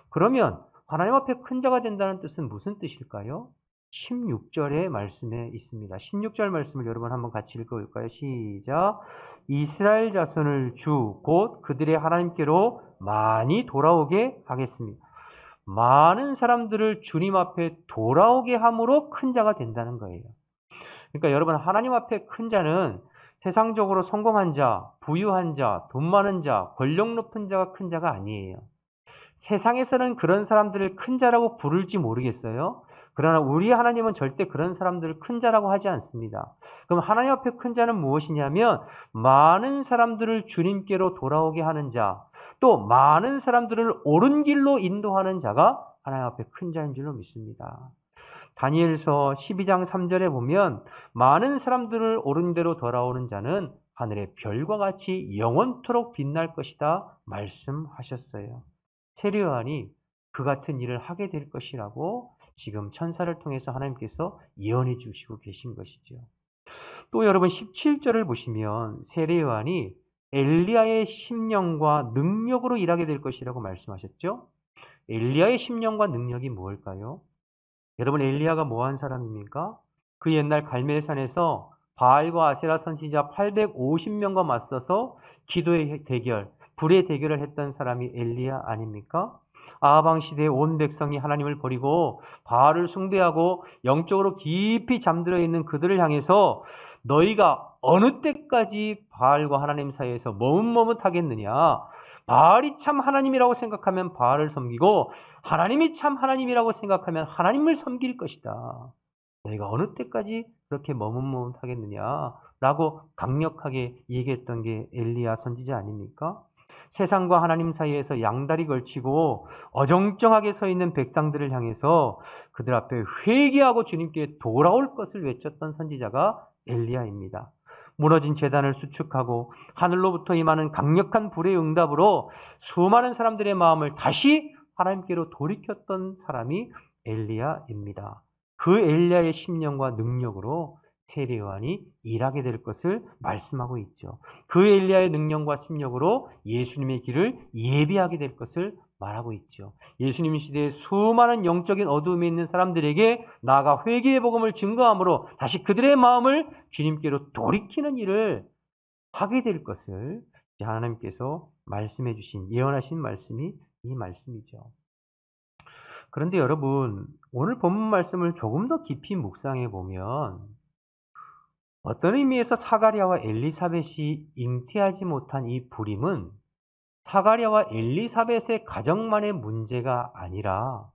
그러면 하나님 앞에 큰 자가 된다는 뜻은 무슨 뜻일까요? 16절의 말씀에 있습니다. 16절 말씀을 여러분 한번 같이 읽어볼까요? 시작. 이스라엘 자손을 주 곧 그들의 하나님께로 많이 돌아오게 하겠습니다. 많은 사람들을 주님 앞에 돌아오게 함으로 큰 자가 된다는 거예요. 그러니까 여러분, 하나님 앞에 큰 자는 세상적으로 성공한 자, 부유한 자, 돈 많은 자, 권력 높은 자가 큰 자가 아니에요. 세상에서는 그런 사람들을 큰 자라고 부를지 모르겠어요. 그러나 우리 하나님은 절대 그런 사람들을 큰 자라고 하지 않습니다. 그럼 하나님 앞에 큰 자는 무엇이냐면 많은 사람들을 주님께로 돌아오게 하는 자, 또 많은 사람들을 옳은 길로 인도하는 자가 하나님 앞에 큰 자인 줄로 믿습니다. 다니엘서 12장 3절에 보면 많은 사람들을 옳은 대로 돌아오는 자는 하늘의 별과 같이 영원토록 빛날 것이다 말씀하셨어요. 세례요한이 그 같은 일을 하게 될 것이라고 지금 천사를 통해서 하나님께서 예언해 주시고 계신 것이죠. 또 여러분 17절을 보시면 세례 요한이 엘리야의 심령과 능력으로 일하게 될 것이라고 말씀하셨죠. 엘리야의 심령과 능력이 무엇일까요? 여러분 엘리야가 뭐한 사람입니까? 그 옛날 갈멜산에서 바알과 아세라 선지자 850명과 맞서서 기도의 대결, 불의 대결을 했던 사람이 엘리야 아닙니까? 아하방 시대의 온 백성이 하나님을 버리고 바알을 숭배하고 영적으로 깊이 잠들어 있는 그들을 향해서 너희가 어느 때까지 바알과 하나님 사이에서 머뭇머뭇하겠느냐? 바알이 참 하나님이라고 생각하면 바알을 섬기고 하나님이 참 하나님이라고 생각하면 하나님을 섬길 것이다. 너희가 어느 때까지 그렇게 머뭇머뭇하겠느냐라고 강력하게 얘기했던 게 엘리야 선지자 아닙니까? 세상과 하나님 사이에서 양다리 걸치고 어정쩡하게 서 있는 백성들을 향해서 그들 앞에 회개하고 주님께 돌아올 것을 외쳤던 선지자가 엘리야입니다. 무너진 제단을 수축하고 하늘로부터 임하는 강력한 불의 응답으로 수많은 사람들의 마음을 다시 하나님께로 돌이켰던 사람이 엘리야입니다. 그 엘리야의 심령과 능력으로 세례 요한이 일하게 될 것을 말씀하고 있죠. 그 엘리야의 능력과 심력으로 예수님의 길을 예비하게 될 것을 말하고 있죠. 예수님 시대에 수많은 영적인 어두움에 있는 사람들에게 나아가 회개의 복음을 증거함으로 다시 그들의 마음을 주님께로 돌이키는 일을 하게 될 것을 하나님께서 말씀해 주신 예언하신 말씀이 이 말씀이죠. 그런데 여러분 오늘 본문 말씀을 조금 더 깊이 묵상해 보면 어떤 의미에서 사가랴와 엘리사벳이 잉태하지 못한 이 불임은 사가랴와 엘리사벳의 가정만의 문제가 아니라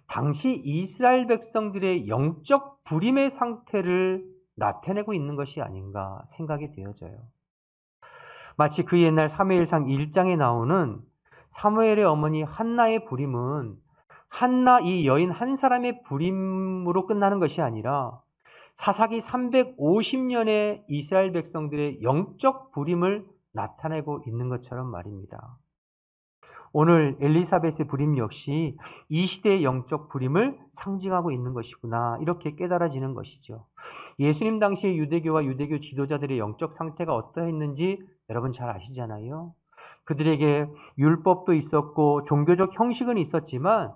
당시 이스라엘 백성들의 영적 불임의 상태를 나타내고 있는 것이 아닌가 생각이 되어져요. 마치 그 옛날 사무엘상 1장에 나오는 사무엘의 어머니 한나의 불임은 한나 이 여인 한 사람의 불임으로 끝나는 것이 아니라 사사기 350년의 이스라엘 백성들의 영적 불임을 나타내고 있는 것처럼 말입니다. 오늘 엘리사벳의 불임 역시 이 시대의 영적 불임을 상징하고 있는 것이구나 이렇게 깨달아지는 것이죠. 예수님 당시의 유대교와 유대교 지도자들의 영적 상태가 어떠했는지 여러분 잘 아시잖아요. 그들에게 율법도 있었고 종교적 형식은 있었지만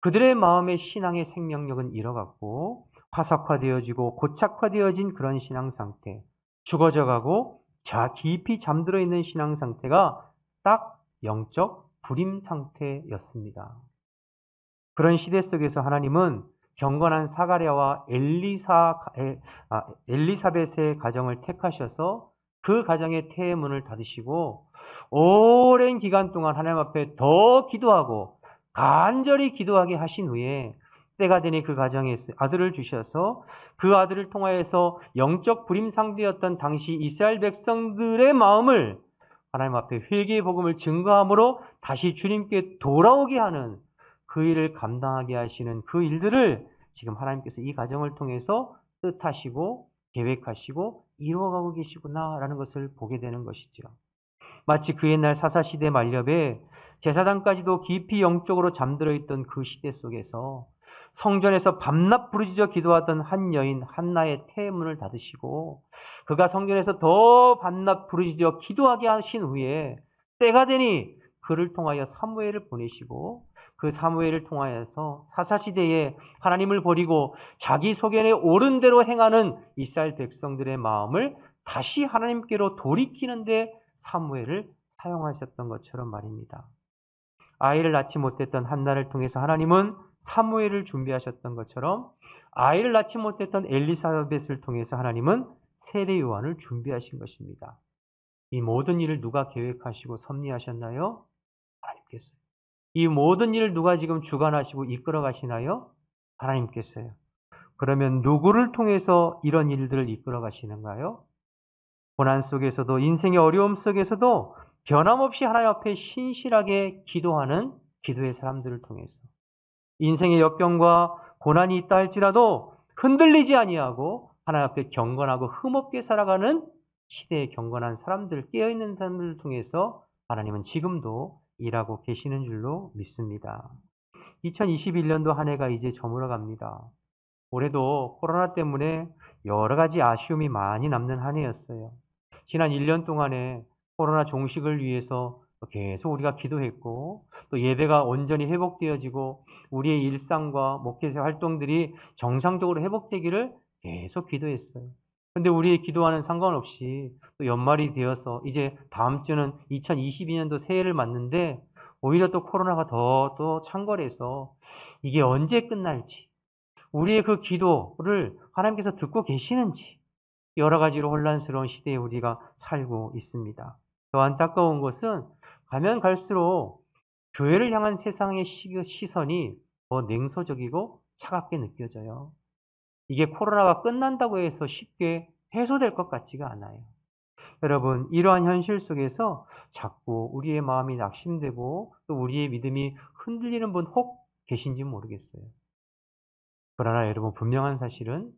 그들의 마음의 신앙의 생명력은 잃어갔고 화석화되어지고 고착화되어진 그런 신앙 상태, 죽어져가고 깊이 잠들어 있는 신앙 상태가 딱 영적 불임 상태였습니다. 그런 시대 속에서 하나님은 경건한 사가랴와 엘리사벳의 가정을 택하셔서 그 가정의 태의 문을 닫으시고 오랜 기간 동안 하나님 앞에 더 기도하고 간절히 기도하게 하신 후에 때가 되니 그 가정에 아들을 주셔서 그 아들을 통하여서 영적 불임 상태였던 당시 이스라엘 백성들의 마음을 하나님 앞에 회개의 복음을 증거함으로 다시 주님께 돌아오게 하는 그 일을 감당하게 하시는 그 일들을 지금 하나님께서 이 가정을 통해서 뜻하시고 계획하시고 이루어가고 계시구나라는 것을 보게 되는 것이죠. 마치 그 옛날 사사시대 만렵에 제사장까지도 깊이 영적으로 잠들어 있던 그 시대 속에서 성전에서 밤낮 부르짖어 기도하던 한 여인 한나의 태의 문을 닫으시고 그가 성전에서 더 밤낮 부르짖어 기도하게 하신 후에 때가 되니 그를 통하여 사무엘을 보내시고 그 사무엘을 통하여서 사사시대에 하나님을 버리고 자기 소견에 옳은 대로 행하는 이스라엘 백성들의 마음을 다시 하나님께로 돌이키는데 사무엘을 사용하셨던 것처럼 말입니다. 아이를 낳지 못했던 한나를 통해서 하나님은 사무엘을 준비하셨던 것처럼 아이를 낳지 못했던 엘리사벳을 통해서 하나님은 세례 요한을 준비하신 것입니다. 이 모든 일을 누가 계획하시고 섭리하셨나요? 하나님께서요. 이 모든 일을 누가 지금 주관하시고 이끌어 가시나요? 하나님께서요. 그러면 누구를 통해서 이런 일들을 이끌어 가시는가요? 고난 속에서도 인생의 어려움 속에서도 변함없이 하나님 앞에 신실하게 기도하는 기도의 사람들을 통해서 인생의 역경과 고난이 있다 할지라도 흔들리지 아니하고 하나님 앞에 경건하고 흠없게 살아가는 시대의 경건한 사람들, 깨어있는 사람들을 통해서 하나님은 지금도 일하고 계시는 줄로 믿습니다. 2021년도 한 해가 이제 저물어 갑니다. 올해도 코로나 때문에 여러 가지 아쉬움이 많이 남는 한 해였어요. 지난 1년 동안에 코로나 종식을 위해서 계속 우리가 기도했고, 또 예배가 온전히 회복되어지고 우리의 일상과 목회 활동들이 정상적으로 회복되기를 계속 기도했어요. 근데 우리의 기도와는 상관없이 또 연말이 되어서 이제 다음 주는 2022년도 새해를 맞는데, 오히려 또 코로나가 또 창궐해서 이게 언제 끝날지, 우리의 그 기도를 하나님께서 듣고 계시는지, 여러 가지로 혼란스러운 시대에 우리가 살고 있습니다. 더 안타까운 것은 가면 갈수록 교회를 향한 세상의 시선이 더 냉소적이고 차갑게 느껴져요. 이게 코로나가 끝난다고 해서 쉽게 해소될 것 같지가 않아요. 여러분, 이러한 현실 속에서 자꾸 우리의 마음이 낙심되고 또 우리의 믿음이 흔들리는 분 혹 계신지 모르겠어요. 그러나 여러분, 분명한 사실은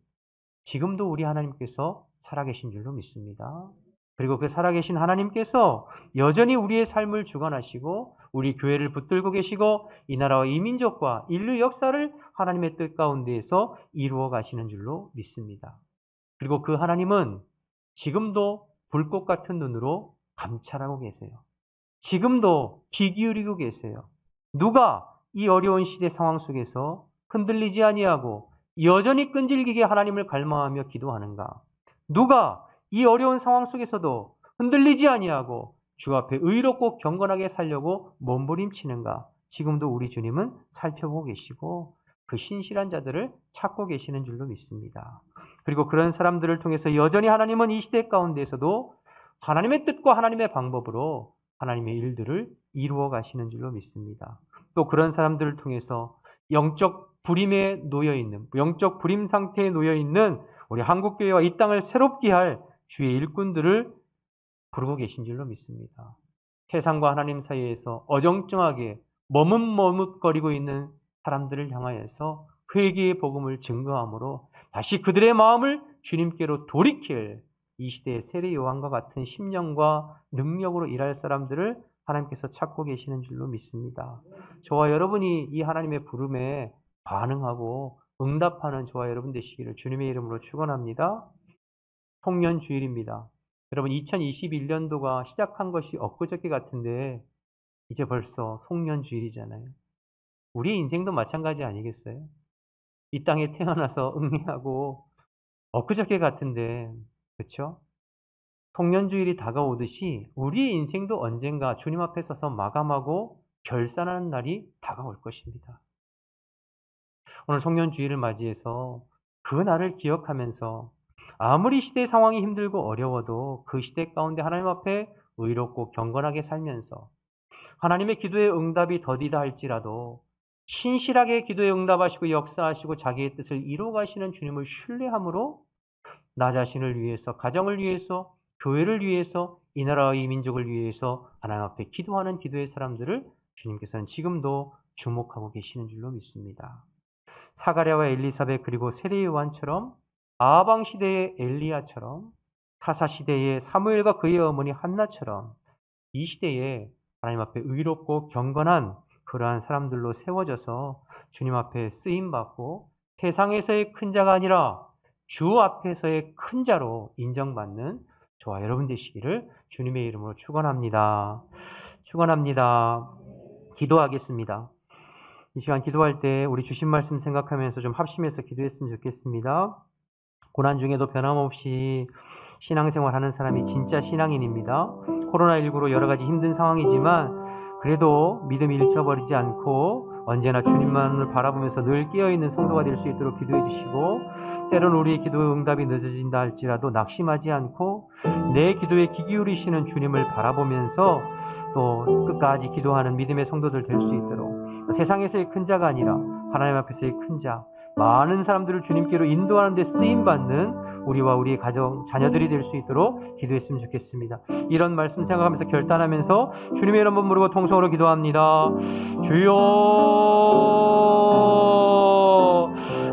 지금도 우리 하나님께서 살아계신 줄로 믿습니다. 그리고 그 살아계신 하나님께서 여전히 우리의 삶을 주관하시고 우리 교회를 붙들고 계시고 이 나라와 이 민족과 인류 역사를 하나님의 뜻 가운데에서 이루어 가시는 줄로 믿습니다. 그리고 그 하나님은 지금도 불꽃 같은 눈으로 감찰하고 계세요. 지금도 귀 기울이고 계세요. 누가 이 어려운 시대 상황 속에서 흔들리지 아니하고 여전히 끈질기게 하나님을 갈망하며 기도하는가? 누가 이 어려운 상황 속에서도 흔들리지 아니하고 주 앞에 의롭고 경건하게 살려고 몸부림치는가? 지금도 우리 주님은 살펴보고 계시고 그 신실한 자들을 찾고 계시는 줄로 믿습니다. 그리고 그런 사람들을 통해서 여전히 하나님은 이 시대 가운데에서도 하나님의 뜻과 하나님의 방법으로 하나님의 일들을 이루어 가시는 줄로 믿습니다. 또 그런 사람들을 통해서 영적 불임에 놓여 있는, 영적 불임 상태에 놓여 있는 우리 한국교회와 이 땅을 새롭게 할 주의 일꾼들을 부르고 계신 줄로 믿습니다. 세상과 하나님 사이에서 어정쩡하게 머뭇머뭇거리고 있는 사람들을 향하여서 회개의 복음을 증거함으로 다시 그들의 마음을 주님께로 돌이킬 이 시대의 세례 요한과 같은 심령과 능력으로 일할 사람들을 하나님께서 찾고 계시는 줄로 믿습니다. 저와 여러분이 이 하나님의 부름에 반응하고 응답하는 저와 여러분 되시기를 주님의 이름으로 축원합니다. 송년주일입니다. 여러분, 2021년도가 시작한 것이 엊그저께 같은데 이제 벌써 송년주일이잖아요. 우리 인생도 마찬가지 아니겠어요? 이 땅에 태어나서 응애하고 엊그저께 같은데, 그렇죠? 송년주일이 다가오듯이 우리의 인생도 언젠가 주님 앞에 서서 마감하고 결산하는 날이 다가올 것입니다. 오늘 송년주일을 맞이해서 그 날을 기억하면서 아무리 시대 상황이 힘들고 어려워도 그 시대 가운데 하나님 앞에 의롭고 경건하게 살면서 하나님의 기도의 응답이 더디다 할지라도 신실하게 기도에 응답하시고 역사하시고 자기의 뜻을 이루어 가시는 주님을 신뢰함으로 나 자신을 위해서, 가정을 위해서, 교회를 위해서, 이 나라와 이 민족을 위해서 하나님 앞에 기도하는 기도의 사람들을 주님께서는 지금도 주목하고 계시는 줄로 믿습니다. 사가랴와 엘리사벳 그리고 세례 요한처럼, 아방 시대의 엘리야처럼, 사사 시대의 사무엘과 그의 어머니 한나처럼 이 시대에 하나님 앞에 의롭고 경건한 그러한 사람들로 세워져서 주님 앞에 쓰임받고 세상에서의 큰 자가 아니라 주 앞에서의 큰 자로 인정받는 저와 여러분 되시기를 주님의 이름으로 축원합니다. 축원합니다. 기도하겠습니다. 이 시간 기도할 때 우리 주신 말씀 생각하면서 좀 합심해서 기도했으면 좋겠습니다. 고난 중에도 변함없이 신앙생활 하는 사람이 진짜 신앙인입니다. 코로나19로 여러 가지 힘든 상황이지만 그래도 믿음이 잃혀버리지 않고 언제나 주님만을 바라보면서 늘 깨어있는 성도가 될 수 있도록 기도해 주시고, 때론 우리의 기도의 응답이 늦어진다 할지라도 낙심하지 않고 내 기도에 귀 기울이시는 주님을 바라보면서 또 끝까지 기도하는 믿음의 성도들 될 수 있도록, 세상에서의 큰 자가 아니라 하나님 앞에서의 큰 자, 많은 사람들을 주님께로 인도하는 데 쓰임받는 우리와 우리의 가정, 자녀들이 될 수 있도록 기도했으면 좋겠습니다. 이런 말씀 생각하면서 결단하면서 주님의 이름 한번 부르고 통성으로 기도합니다. 주여,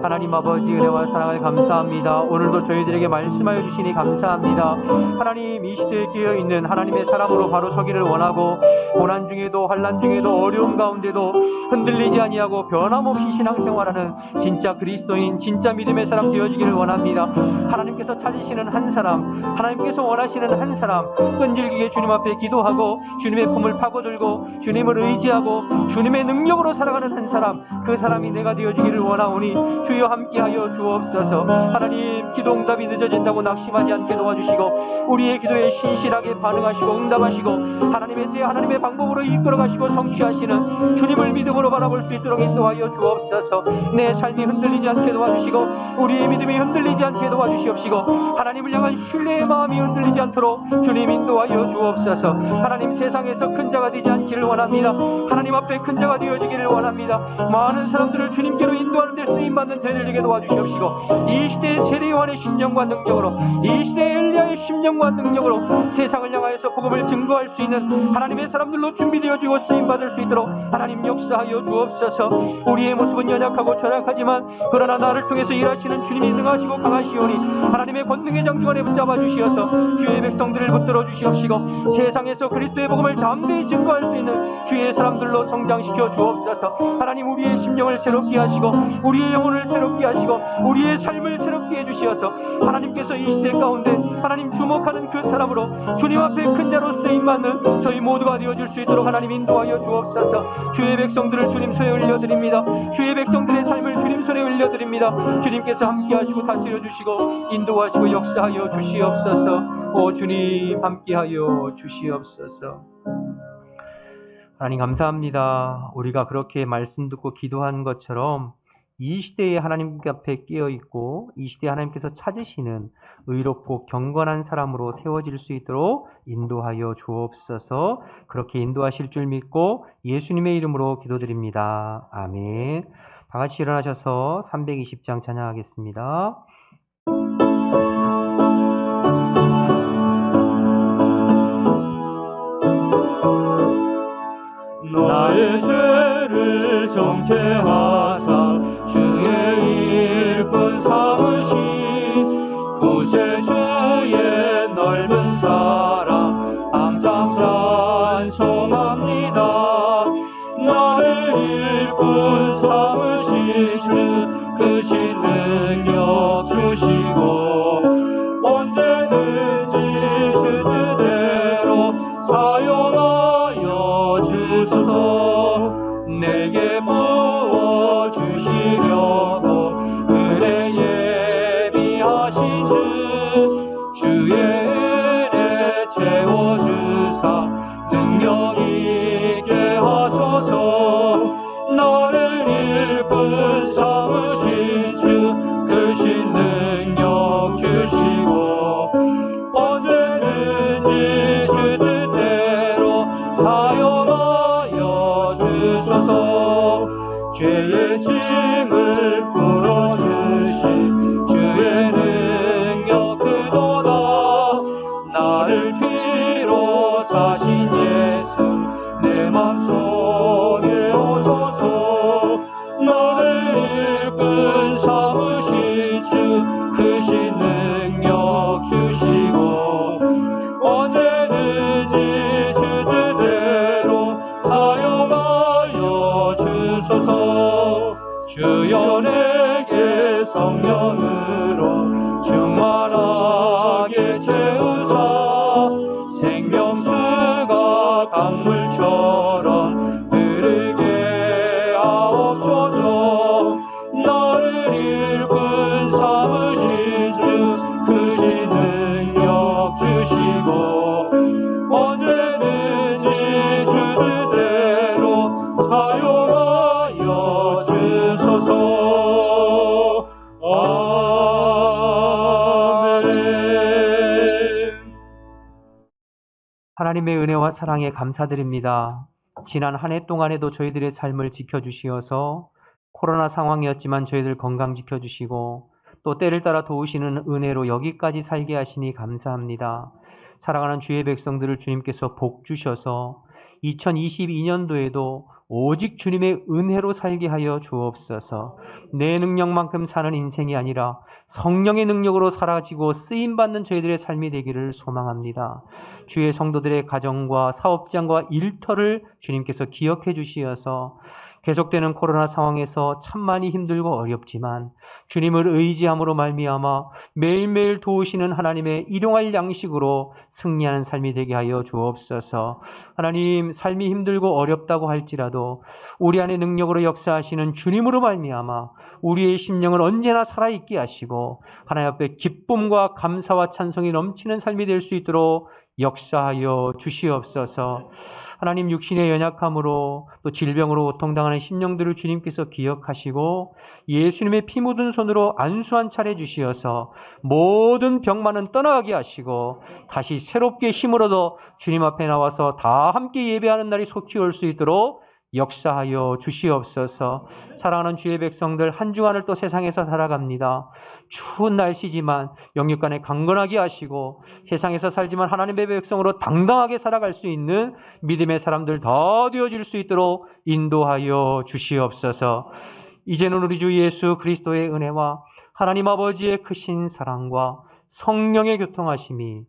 하나님 아버지 은혜와 사랑을 감사합니다. 오늘도 저희들에게 말씀하여 주시니 감사합니다. 하나님, 이 시대에 끼어있는 하나님의 사람으로 바로 서기를 원하고 고난 중에도 환난 중에도 어려움 가운데도 흔들리지 아니하고 변함없이 신앙생활하는 진짜 그리스도인, 진짜 믿음의 사람 되어지기를 원합니다. 하나님께서 찾으시는 한 사람, 하나님께서 원하시는 한 사람, 끈질기게 주님 앞에 기도하고 주님의 품을 파고들고 주님을 의지하고 주님의 능력으로 살아가는 한 사람, 그 사람이 내가 되어지기를 원하오니 주여 함께하여 주옵소서. 하나님, 기도 응답이 늦어진다고 낙심하지 않게 도와주시고 우리의 기도에 신실하게 반응하시고 응답하시고 하나님의 때 하나님의 방법으로 이끌어가시고 성취하시는 주님을 믿음으로 바라볼 수 있도록 인도하여 주옵소서. 내 삶이 흔들리지 않게 도와주시고 우리의 믿음이 흔들리지 않게 도와주시옵시고 하나님을 향한 신뢰의 마음이 흔들리지 않도록 주님 인도하여 주옵소서. 하나님, 세상에서 큰 자가 되지 않기를 원합니다. 하나님 앞에 큰 자가 되어지기를 원합니다. 많은 사람들을 주님께로 인도하는 데 쓰임받는 저희들 되게 도와주시옵시고 이 시대의 세례 요한의 심령과 능력으로, 이 시대의 엘리야의 심령과 능력으로 세상을 향하여서 복음을 증거할 수 있는 하나님의 사람들로 준비되어지고 쓰임받을 수 있도록 하나님 역사하여 주옵소서. 우리의 모습은 연약하고 절약하지만 그러나 나를 통해서 일하시는 주님이 능하시고 강하시오니 하나님의 권능의 장중안에 붙잡아 주시어서 주의 백성들을 붙들어 주시옵시고 세상에서 그리스도의 복음을 담대히 증거할 수 있는 주의 사람들로 성장시켜 주옵소서. 하나님, 우리의 심령을 새롭게 하시고 우리의 영혼을 새롭게 하시고 우리의 삶을 새롭게 해주시어서 하나님께서 이 시대 가운데 하나님 주목하는 그 사람으로 주님 앞에 큰 자로 쓰임받는 저희 모두가 되어줄 수 있도록 하나님 인도하여 주옵소서. 주의 백성들을 주님 손에 올려드립니다. 주의 백성들의 삶을 주님 손에 올려드립니다. 주님께서 함께하시고 다스려 주시고 인도하시고 역사하여 주시옵소서. 오 주님, 함께하여 주시옵소서. 하나님 감사합니다. 우리가 그렇게 말씀 듣고 기도한 것처럼 이 시대에 하나님 앞에 끼어있고 이 시대에 하나님께서 찾으시는 의롭고 경건한 사람으로 세워질 수 있도록 인도하여 주옵소서. 그렇게 인도하실 줄 믿고 예수님의 이름으로 기도드립니다. 아멘. 다 같이 일어나셔서 320장 찬양하겠습니다. 나의 죄를 정죄하사 주의 일꾼 삼으신 구세주의 넓은 사랑 항상 찬송합니다. 나를 일꾼 삼으신 주 크신 능력 주시고 언제든지 주 뜻대로 사용하여 주소서. 내게 부어 주시려고 은혜 예비하신 주 주의 은혜 채워주사 능력 있게 하소서. 나를 일꾼 삼으신 주 크신 능력 주시고 언제든지 주 뜻대로 사용하여 주소서. 죄의 짐을 풀어주신 주의 능력 그도다. 나를 피로 사신 예수 내 맘속에 오소서. 나를 일꾼 삼으신 주 크신 능력 주시고 언제든지 주 뜻대로 사용하여 주소서. 주여 내게 성령으로 충만하게 채우사 생명수가 강물처럼 흐르게 하옵소서. 나를 일꾼 삼으신 주 크신 능력 주시고 언제든지 주 뜻대로 사용하여 주소서. 아멘. 하나님의 은혜와 사랑에 감사드립니다. 지난 한 해 동안에도 저희들의 삶을 지켜주시어서 코로나 상황이었지만 저희들 건강 지켜주시고 또 때를 따라 도우시는 은혜로 여기까지 살게 하시니 감사합니다. 사랑하는 주의 백성들을 주님께서 복 주셔서 2022년도에도 오직 주님의 은혜로 살게 하여 주옵소서. 내 능력만큼 사는 인생이 아니라 성령의 능력으로 사라지고 쓰임받는 저희들의 삶이 되기를 소망합니다. 주의 성도들의 가정과 사업장과 일터를 주님께서 기억해 주시어서 계속되는 코로나 상황에서 참 많이 힘들고 어렵지만 주님을 의지함으로 말미암아 매일매일 도우시는 하나님의 일용할 양식으로 승리하는 삶이 되게 하여 주옵소서. 하나님, 삶이 힘들고 어렵다고 할지라도 우리 안에 능력으로 역사하시는 주님으로 말미암아 우리의 심령을 언제나 살아있게 하시고 하나님 앞에 기쁨과 감사와 찬송이 넘치는 삶이 될 수 있도록 역사하여 주시옵소서. 하나님, 육신의 연약함으로 또 질병으로 고통당하는 심령들을 주님께서 기억하시고 예수님의 피 묻은 손으로 안수한 차례 주시어서 모든 병만은 떠나가게 하시고 다시 새롭게 힘을 얻어 주님 앞에 나와서 다 함께 예배하는 날이 속히 올 수 있도록 역사하여 주시옵소서. 사랑하는 주의 백성들, 한 주간을 또 세상에서 살아갑니다. 추운 날씨지만 영육간에 강건하게 하시고 세상에서 살지만 하나님의 백성으로 당당하게 살아갈 수 있는 믿음의 사람들 다 되어질 수 있도록 인도하여 주시옵소서. 이제는 우리 주 예수 그리스도의 은혜와 하나님 아버지의 크신 사랑과 성령의 교통하심이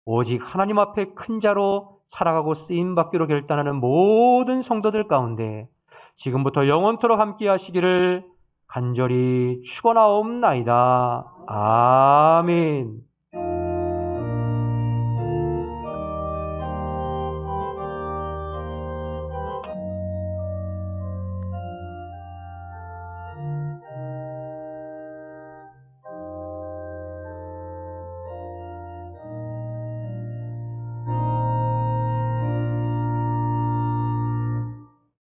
오직 하나님 앞에 큰 자로 살아가고 쓰임받기로 결단하는 모든 성도들 가운데 지금부터 영원토록 함께 하시기를 간절히 축원하옵나이다. 아멘.